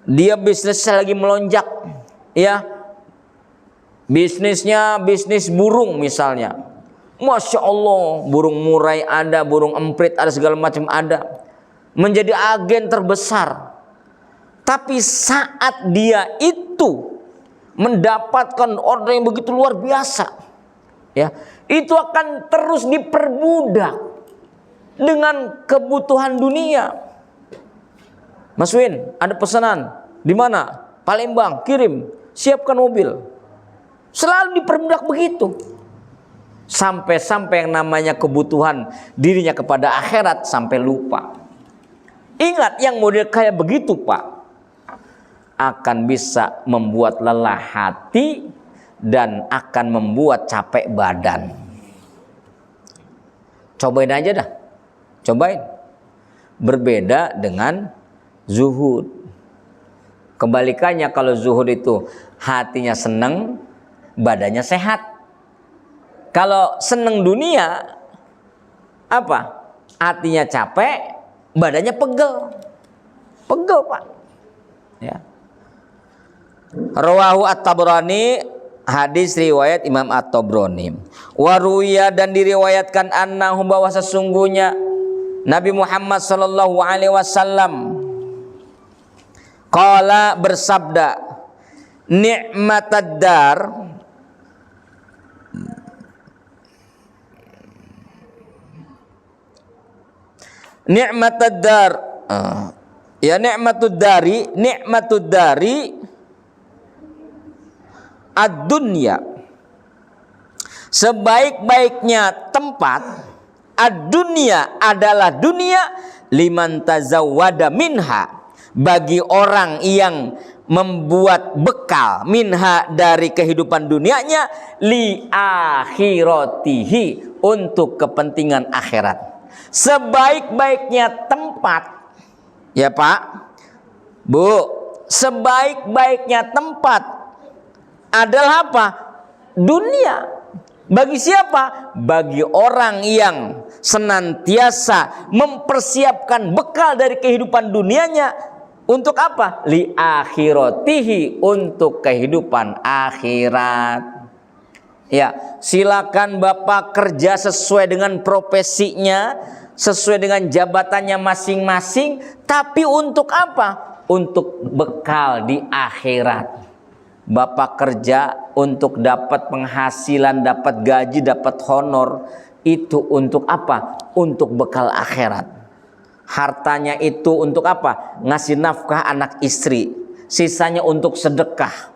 dia bisnisnya lagi melonjak, ya, bisnisnya bisnis burung misalnya, masya Allah, burung murai ada, burung emprit ada, segala macam ada, menjadi agen terbesar. Tapi saat dia itu mendapatkan order yang begitu luar biasa, ya, itu akan terus diperbudak dengan kebutuhan dunia. Mas Win, ada pesanan di mana? Palembang, kirim, siapkan mobil. Selalu diperbudak begitu. Sampai-sampai yang namanya kebutuhan dirinya kepada akhirat sampai lupa. Ingat, yang model kayak begitu, Pak, akan bisa membuat lelah hati dan akan membuat capek badan. Cobain aja dah. Cobain. Berbeda dengan zuhud. Kebalikannya, kalau zuhud itu hatinya seneng, badannya sehat. Kalau seneng dunia, apa? Hatinya capek, badannya pegel. Pegel, Pak. Ya. Rawahu At-Tabrani, hadis riwayat Imam At-Tabrani. Waruya, dan diriwayatkan annahu, bahwa sesungguhnya Nabi Muhammad sallallahu alaihi wasallam qala, bersabda, ni'matad dar, ni'matad dar, ya, ni'matud dari ad-dunya, sebaik-baiknya tempat, ad-dunya adalah dunia, liman tazawwada minha, bagi orang yang membuat bekal, minha, dari kehidupan dunianya, li akhiratihi, untuk kepentingan akhirat. Sebaik-baiknya tempat, ya Pak, Bu, sebaik-baiknya tempat adalah apa? Dunia. Bagi siapa? Bagi orang yang senantiasa mempersiapkan bekal dari kehidupan dunianya. Untuk apa? Li akhiratihi, untuk kehidupan akhirat. Ya, silakan Bapak kerja sesuai dengan profesinya, sesuai dengan jabatannya masing-masing, tapi untuk apa? Untuk bekal di akhirat. Bapak kerja untuk dapat penghasilan, dapat gaji, dapat honor, itu untuk apa? Untuk bekal akhirat. Hartanya itu untuk apa? Ngasih nafkah anak istri, sisanya untuk sedekah,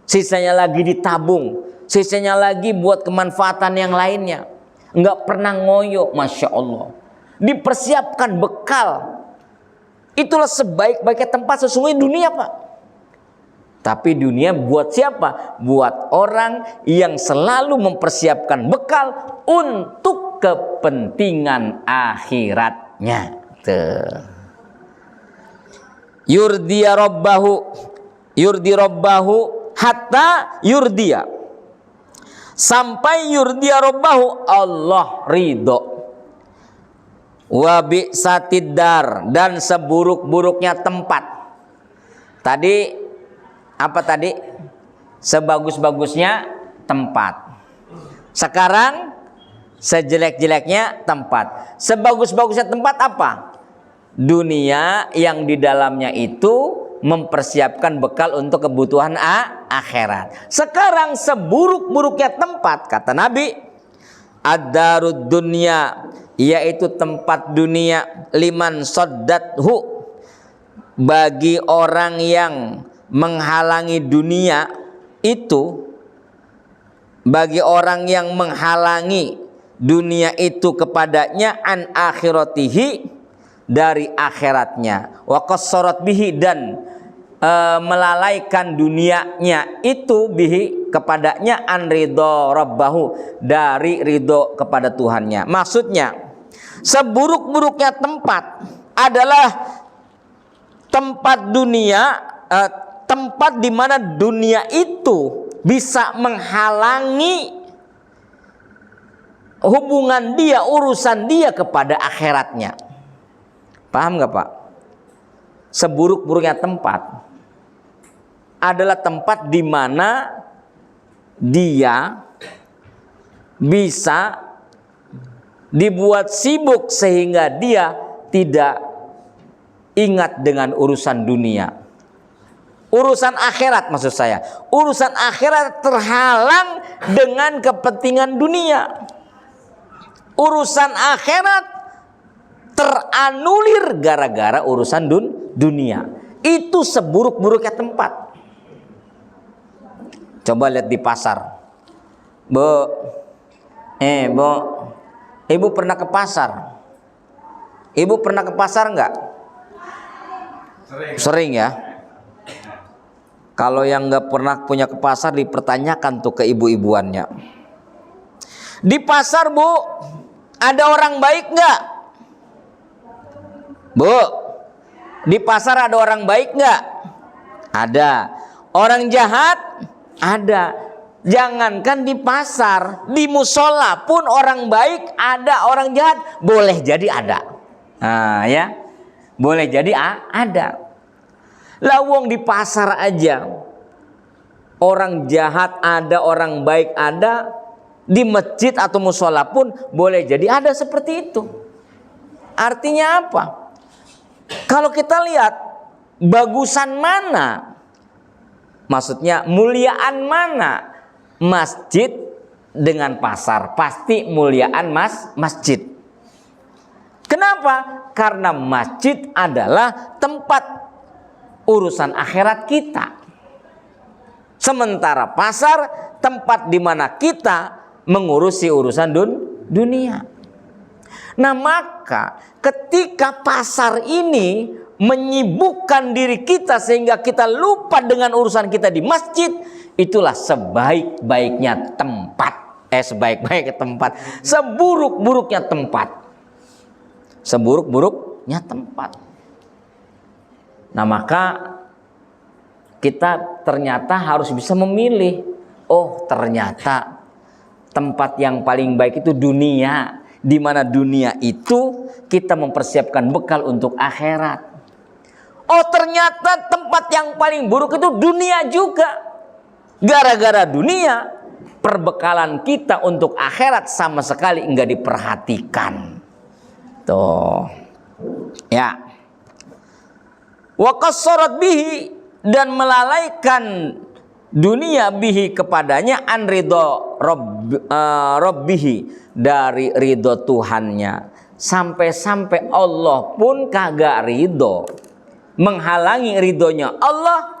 sisanya lagi ditabung, sisanya lagi buat kemanfaatan yang lainnya. Enggak pernah ngoyo, masya Allah. Dipersiapkan bekal. Itulah sebaik-baiknya tempat sesungguhnya dunia, Pak. Tapi dunia buat siapa? Buat orang yang selalu mempersiapkan bekal untuk kepentingan akhiratnya. Yurdi rabbahu hatta yurdiya, sampai yurdi rabbahu, Allah ridho. Wa bi'satid dar, dan seburuk-buruknya tempat. Tadi apa tadi? Sebagus-bagusnya tempat. Sekarang Sejelek-jeleknya tempat. Sebagus-bagusnya tempat apa? Dunia yang di dalamnya itu mempersiapkan bekal untuk kebutuhan akhirat. Sekarang seburuk-buruknya tempat, kata Nabi, ad-darud dunya, yaitu tempat dunia, liman saddathu, bagi orang yang menghalangi dunia itu, bagi orang yang menghalangi dunia itu kepadanya, an akhiratihi, dari akhiratnya, wa qassarat bihi, dan melalaikan dunianya itu bihi, kepadanya, an ridho rabbahu, dari ridho kepada Tuhannya. Maksudnya, seburuk-buruknya tempat adalah tempat dunia, tempat di mana dunia itu bisa menghalangi hubungan dia, urusan dia kepada akhiratnya. Paham nggak Pak? Seburuk-buruknya tempat adalah tempat di mana dia bisa dibuat sibuk sehingga dia tidak ingat dengan urusan dunia. Urusan akhirat maksud saya. Urusan akhirat terhalang dengan kepentingan dunia. Urusan akhirat teranulir gara-gara urusan dunia. Itu seburuk-buruknya tempat. Coba lihat di pasar. Bu, Ibu pernah ke pasar? Ibu pernah ke pasar enggak? Sering ya. Kalau yang enggak pernah punya ke pasar, dipertanyakan tuh ke ibu-ibuannya. Di pasar, Bu, ada orang baik enggak? Bu, di pasar ada orang baik nggak? Ada. Orang jahat? Ada. Jangankan di pasar, di musola pun orang baik ada, orang jahat boleh jadi ada. Nah ya, boleh jadi ada. Lawong di pasar aja, orang jahat ada, orang baik ada. Di masjid atau musola pun boleh jadi ada seperti itu. Artinya apa? Kalau kita lihat bagusan mana, maksudnya muliaan mana masjid dengan pasar, pasti muliaan masjid. Kenapa? Karena masjid adalah tempat urusan akhirat kita. Sementara pasar tempat di mana kita mengurusi urusan dunia. Nah maka ketika pasar ini menyibukkan diri kita sehingga kita lupa dengan urusan kita di masjid, itulah sebaik-baiknya tempat. Sebaik-baiknya tempat. Seburuk-buruknya tempat. Seburuk-buruknya tempat. Nah maka kita ternyata harus bisa memilih. Oh ternyata tempat yang paling baik itu dunia. Di mana dunia itu kita mempersiapkan bekal untuk akhirat. Oh ternyata tempat yang paling buruk itu dunia juga. Gara-gara dunia, perbekalan kita untuk akhirat sama sekali enggak diperhatikan. Tuh. Ya. Wa qassarat bihi, dan melalaikan dunia bihi kepadanya, an ridho rabbihi, dari ridho Tuhannya. Sampai-sampai Allah pun kagak ridho, menghalangi ridhonya Allah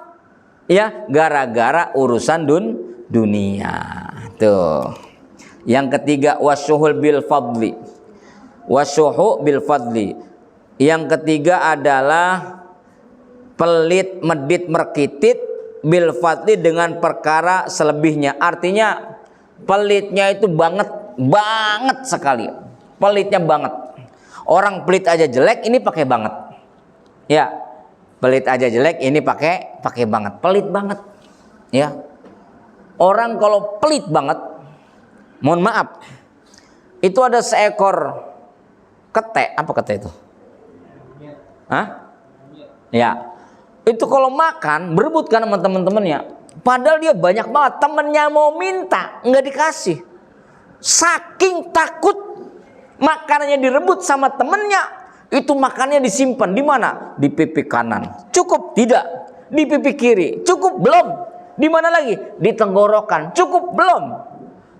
ya gara-gara urusan dunia. Tuh. Yang ketiga, wasyuhul bil fadli. Wasyuhu bil fadli. Yang ketiga adalah pelit, medit, merkitit bil fadli, dengan perkara selebihnya. Artinya pelitnya itu banget sekali. Pelitnya banget. Orang pelit aja jelek, ini pakai banget. Ya. Pelit aja jelek, ini pakai banget. Pelit banget. Ya. Orang kalau pelit banget, mohon maaf, itu ada seekor kete. Apa kete itu? Hah? Ya. Itu kalau makan berebutkan sama teman-temannya. Padahal dia banyak banget, temennya mau minta nggak dikasih. Saking takut makanannya direbut sama temennya, itu makannya disimpan di mana? Di pipi kanan. Cukup? Tidak. Di pipi kiri. Cukup? Belum. Di mana lagi? Di tenggorokan. Cukup? Belum.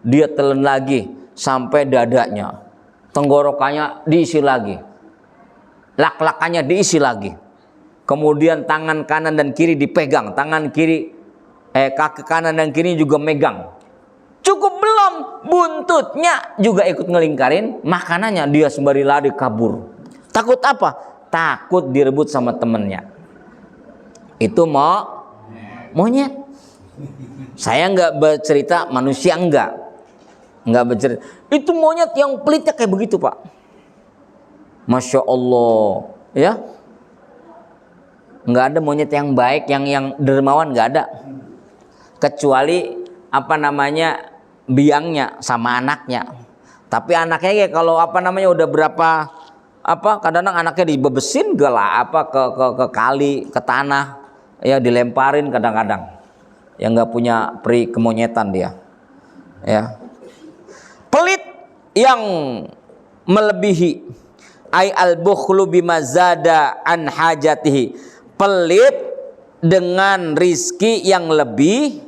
Dia telan lagi sampai dadanya. Tenggorokannya diisi lagi. Lak-lakannya diisi lagi. Kemudian tangan kanan dan kiri dipegang. Tangan kiri, kaki kanan dan kiri juga megang. Cukup belum? Buntutnya juga ikut ngelingkarin makanannya. Dia sembari lari kabur. Takut apa? Takut direbut sama temennya. Itu monyet. Saya nggak bercerita manusia, nggak bercerita. Itu monyet yang pelitnya kayak begitu, Pak. Masya Allah, ya. Nggak ada monyet yang baik, yang dermawan, nggak ada. Kecuali biangnya sama anaknya. Tapi anaknya kalau udah berapa kadang-kadang anaknya dibebesin ke kali, ke tanah, ya dilemparin kadang-kadang. Yang nggak punya peri kemonyetan dia, ya. Pelit yang melebihi, ay al-bukhlu bimazada an hajatihi. Pelit dengan rizki yang lebih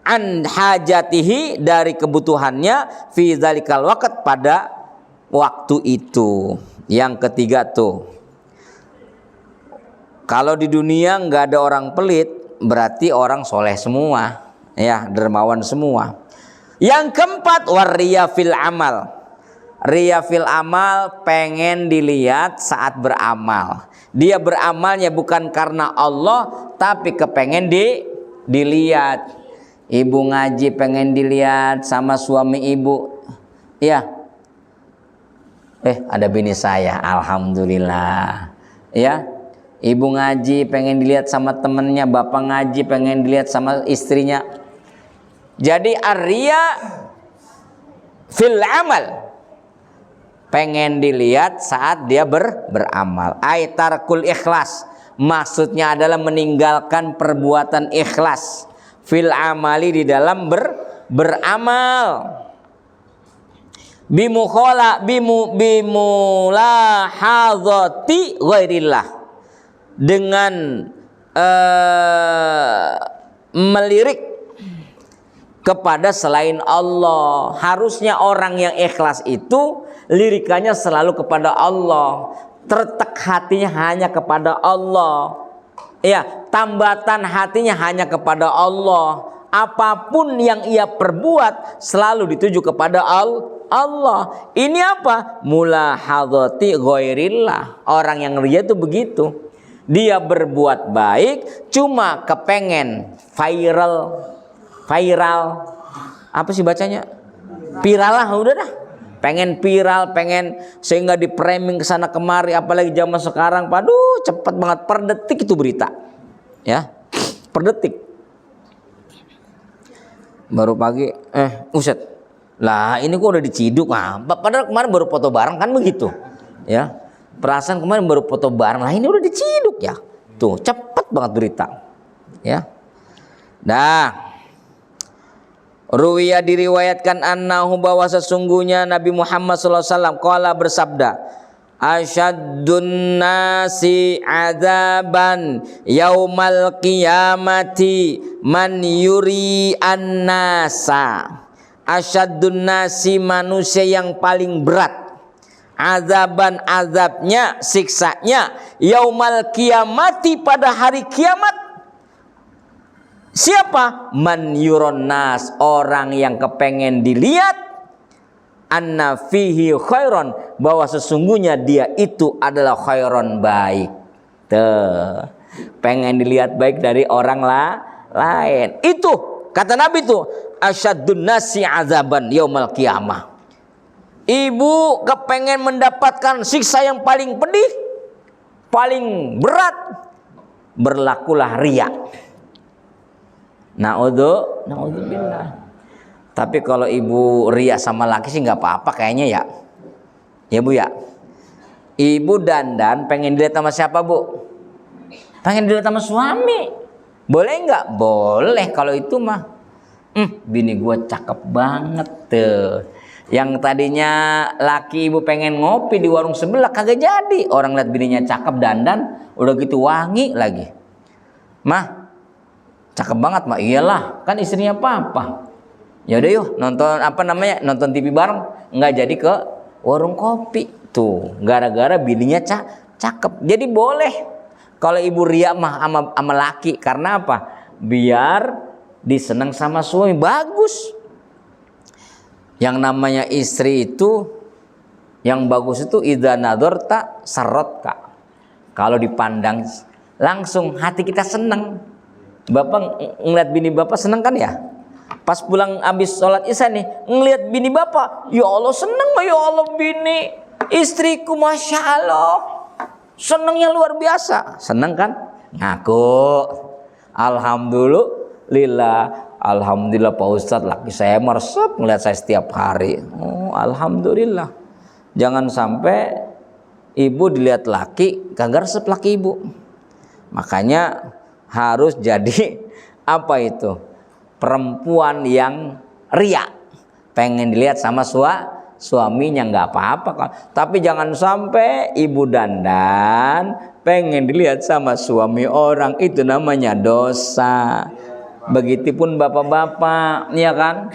an hajatihi, dari kebutuhannya, fi dzalikal waqt, pada waktu itu. Yang ketiga tuh, kalau di dunia nggak ada orang pelit, berarti orang soleh semua, ya, dermawan semua. Yang keempat, wariya fil amal. Riya fil amal, pengen dilihat saat beramal. Dia beramalnya bukan karena Allah, tapi kepengen dilihat. Ibu ngaji pengen dilihat sama suami ibu, ya. Ada bini saya, alhamdulillah, ya. Ibu ngaji pengen dilihat sama temennya, bapak ngaji pengen dilihat sama istrinya. Jadi ar-riya fil amal, pengen dilihat saat dia beramal. Ay tarkul ikhlas, maksudnya adalah meninggalkan perbuatan ikhlas. Fil amali, di dalam beramal. Bimulahadzati ghairillah, dengan melirik kepada selain Allah. Harusnya orang yang ikhlas itu lirikannya selalu kepada Allah, tertek hatinya hanya kepada Allah, ya, tambatan hatinya hanya kepada Allah. Apapun yang ia perbuat selalu dituju kepada Allah. Ini apa? Mulahadzati ghairillah. Orang yang riya itu begitu. Dia berbuat baik cuma kepengen viral. Apa sih bacanya? Viral lah, udah dah. Pengen viral, pengen sehingga di framing kesana kemari, apalagi zaman sekarang, waduh, cepat banget, per detik itu berita, ya, per detik. Baru pagi, uset, lah ini kok udah diciduk, padahal kemarin baru foto bareng kan begitu, ya. Perasaan kemarin baru foto bareng, lah ini udah diciduk, ya, tuh cepat banget berita, ya. Dah. Ruwiya, diriwayatkan, annahu, bahwa sesungguhnya Nabi Muhammad SAW qala, bersabda, asyaddun nasi adzaban yaumal qiyamati man yuri an-nasa. Asyaddun nasi, manusia yang paling berat, azaban, azabnya, siksanya, yaumal qiyamati, pada hari kiamat. Siapa? Man yuron nas, orang yang kepengen dilihat, anna fihi khairon, bahwa sesungguhnya dia itu adalah khairon, baik. Tuh, pengen dilihat baik dari orang lain. Itu kata Nabi itu, asyaddun nasi azaban yaumal qiyamah. Ibu kepengen mendapatkan siksa yang paling pedih, paling berat, berlakulah riya. Naudzubillah. Tapi kalau ibu riya sama laki sih nggak apa-apa kayaknya, ya. Ya Bu, ya. Ibu dandan pengen dilihat sama siapa, Bu? Pengen dilihat sama suami. Boleh nggak? Boleh kalau itu mah. Bini gue cakep banget tuh. Yang tadinya laki ibu pengen ngopi di warung sebelah kagak jadi. Orang lihat bininya cakep dandan, udah gitu wangi lagi. Mah, cakep banget mah. Iyalah, kan istrinya papa. Ya udah yuk nonton nonton TV bareng. Nggak jadi ke warung kopi tuh. Gara-gara bininya cakep. Jadi boleh kalau ibu ria mah sama laki. Karena apa? Biar diseneng sama suami. Bagus. Yang namanya istri itu yang bagus itu idza nadharta sarratka. Kalau dipandang langsung hati kita seneng. Bapak ngeliat bini bapak seneng kan ya? Pas pulang habis sholat isya nih ngeliat bini bapak, ya Allah seneng, ya Allah bini istriku masya Allah senengnya luar biasa. Seneng kan? Ngaku alhamdulillah. Alhamdulillah Pak Ustadz, laki saya meresep ngeliat saya setiap hari. Oh, alhamdulillah. Jangan sampai ibu dilihat laki kagak resep laki ibu. Makanya harus jadi apa itu? Perempuan yang ria. Pengen dilihat sama suaminya, nggak apa-apa kan. Tapi jangan sampai ibu dandan pengen dilihat sama suami orang, itu namanya dosa. Begitupun bapak-bapak, ya kan?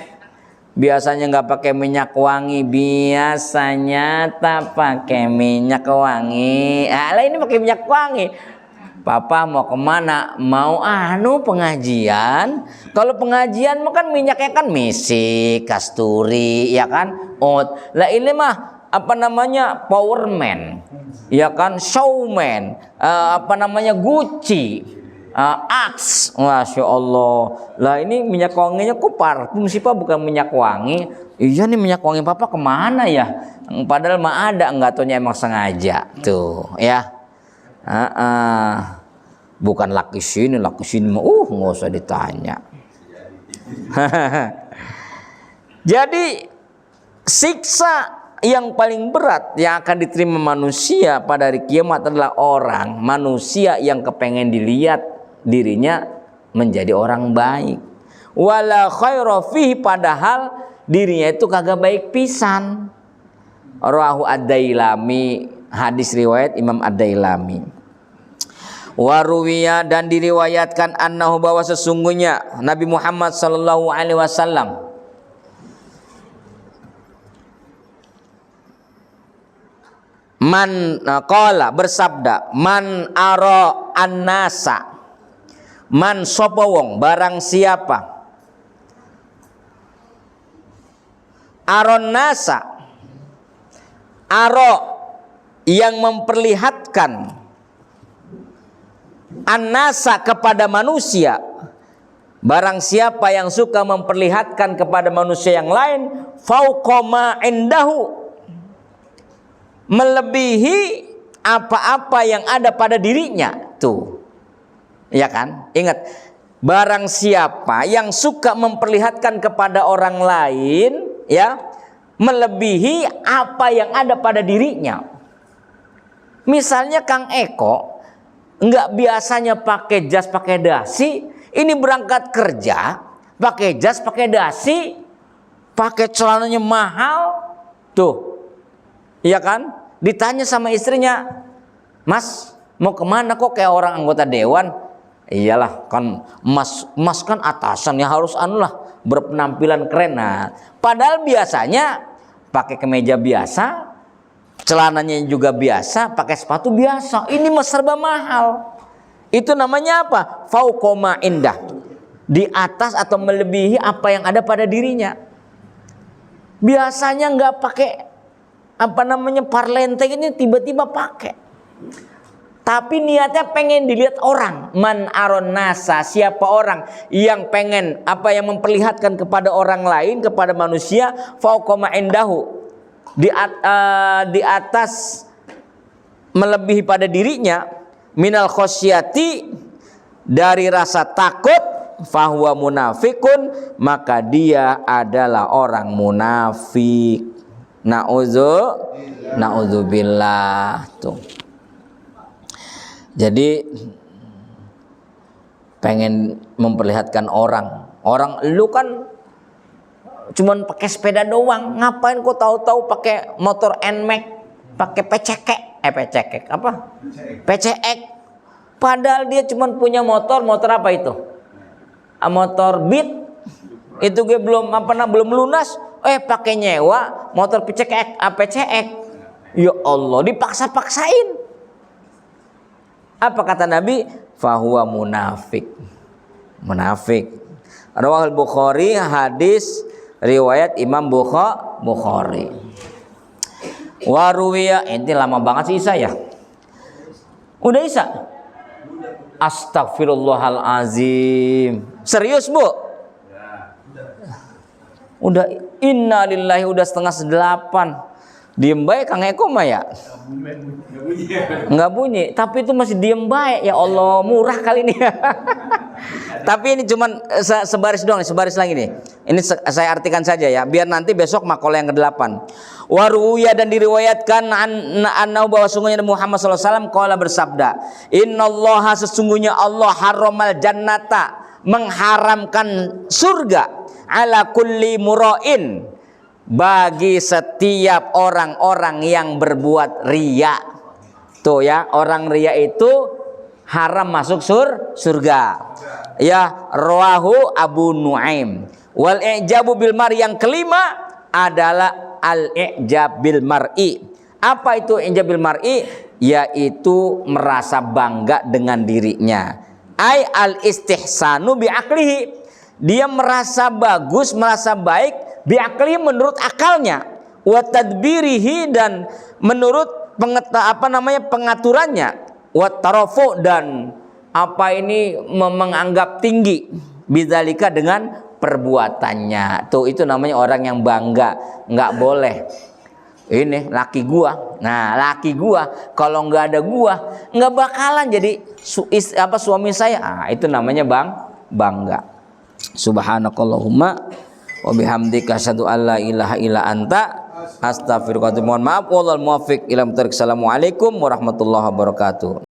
Biasanya nggak pakai minyak wangi, biasanya tak pakai minyak wangi. Lah ini pakai minyak wangi. Papa mau kemana? Mau pengajian. Kalau pengajian mah kan minyaknya kan misik, kasturi, ya kan? Oat. Lah ini mah Powerman, ya kan? Showman, Gucci. Axe, masya Allah. Lah ini minyak wanginya kok parfum sih Pak, bukan minyak wangi. Iya nih minyak wangi Papa kemana ya? Padahal mah ada, nggak taunya emang sengaja tuh ya. Bukan laki sini mah nggak usah ditanya. Jadi siksa yang paling berat yang akan diterima manusia pada hari kiamat adalah orang manusia yang kepengen dilihat dirinya menjadi orang baik. Wala khaira fihi, padahal dirinya itu kagak baik pisan. Rawahu Ad-Dailami, hadis riwayat Imam Ad-Dailami. Waruwiya, dan diriwayatkan annahu, bahwa sesungguhnya Nabi Muhammad sallallahu alaihi wasallam qala bersabda, man ara annasa, man sapa wong, barang siapa aron nasa, aro yang memperlihatkan annasa kepada manusia, barang siapa yang suka memperlihatkan kepada manusia yang lain, fauqa ma indahu, melebihi apa-apa yang ada pada dirinya tuh. Ya kan? Ingat, barang siapa yang suka memperlihatkan kepada orang lain, ya, melebihi apa yang ada pada dirinya. Misalnya Kang Eko nggak biasanya pakai jas pakai dasi, ini berangkat kerja pakai jas pakai dasi, pakai celananya mahal, tuh, iya kan? Ditanya sama istrinya, Mas mau kemana kok kayak orang anggota dewan? Iyalah kan mas kan atasan ya, harus berpenampilan keren. Nah, padahal biasanya pakai kemeja biasa, celananya juga biasa, pakai sepatu biasa. Ini mah serba mahal. Itu namanya apa? Fauqa ma indah, di atas atau melebihi apa yang ada pada dirinya. Biasanya nggak pakai parlente, ini tiba-tiba pakai. Tapi niatnya pengen dilihat orang. Man aron nasa, siapa orang yang pengen yang memperlihatkan kepada orang lain, kepada manusia, fauqa ma indahu, di atas melebihi pada dirinya, minal khosyati, dari rasa takut, fahuwa munafikun, maka dia adalah orang munafik. Na'udzubillah tuh. Jadi pengen memperlihatkan orang Orang lu kan cuman pakai sepeda doang, ngapain kok tahu-tahu pakai motor NMAX, pakai PCX apa? PCX. Padahal dia cuman punya motor apa itu? Motor Beat. Itu gue belum lunas, pakai nyewa motor PCX. Ya Allah, dipaksa-paksain. Apa kata Nabi? Fahuwa munafik. Rawahul Bukhari, hadis riwayat Imam Bukhari. Waruwiya, ini lama banget sih Isa ya. Udah Isa? Astagfirullahalazim. Serius Bu? Udah, innalillahi, udah 7:30. Diem baik Kang Eko mah ya? Nggak bunyi, tapi itu masih diem baik. Ya Allah, murah kali ini. Tapi ini cuman sebaris doang, sebaris lagi nih. Ini saya artikan saja ya, biar nanti besok makalah yang ke-8. Waruya, dan diriwayatkan annau bahwa sungguhnya Muhammad SAW qala bersabda, innallaha, sesungguhnya Allah haramal jannata, mengharamkan surga, ala kulli mura'in, bagi setiap orang-orang yang berbuat riya. Tuh ya, orang riya itu haram masuk surga. Ya, rawahu Abu Nuaim. Wal i'jabu bil mar'i, yang kelima adalah al i'jab bil mar'i. Apa itu i'jab bil mar'i? Yaitu merasa bangga dengan dirinya. Ai al istihsanu bi aklihi. Dia merasa bagus, merasa baik biakli, menurut akalnya, wa tadbirihi, dan menurut pengaturannya, wa tarafu, dan menganggap tinggi, bidzalika, dengan perbuatannya. Tuh, itu namanya orang yang bangga. Nggak boleh ini laki gua. Nah, laki gua kalau nggak ada gua nggak bakalan jadi suami saya. Itu namanya bangga. Subhanakallahumma wa bihamdika asyhadu an la ilaha illa anta astaghfiruka wa atubu ilaik. Mohon maaf, wallahul muwaffiq ila muttaqin. Assalamualaikum warahmatullahi wabarakatuh.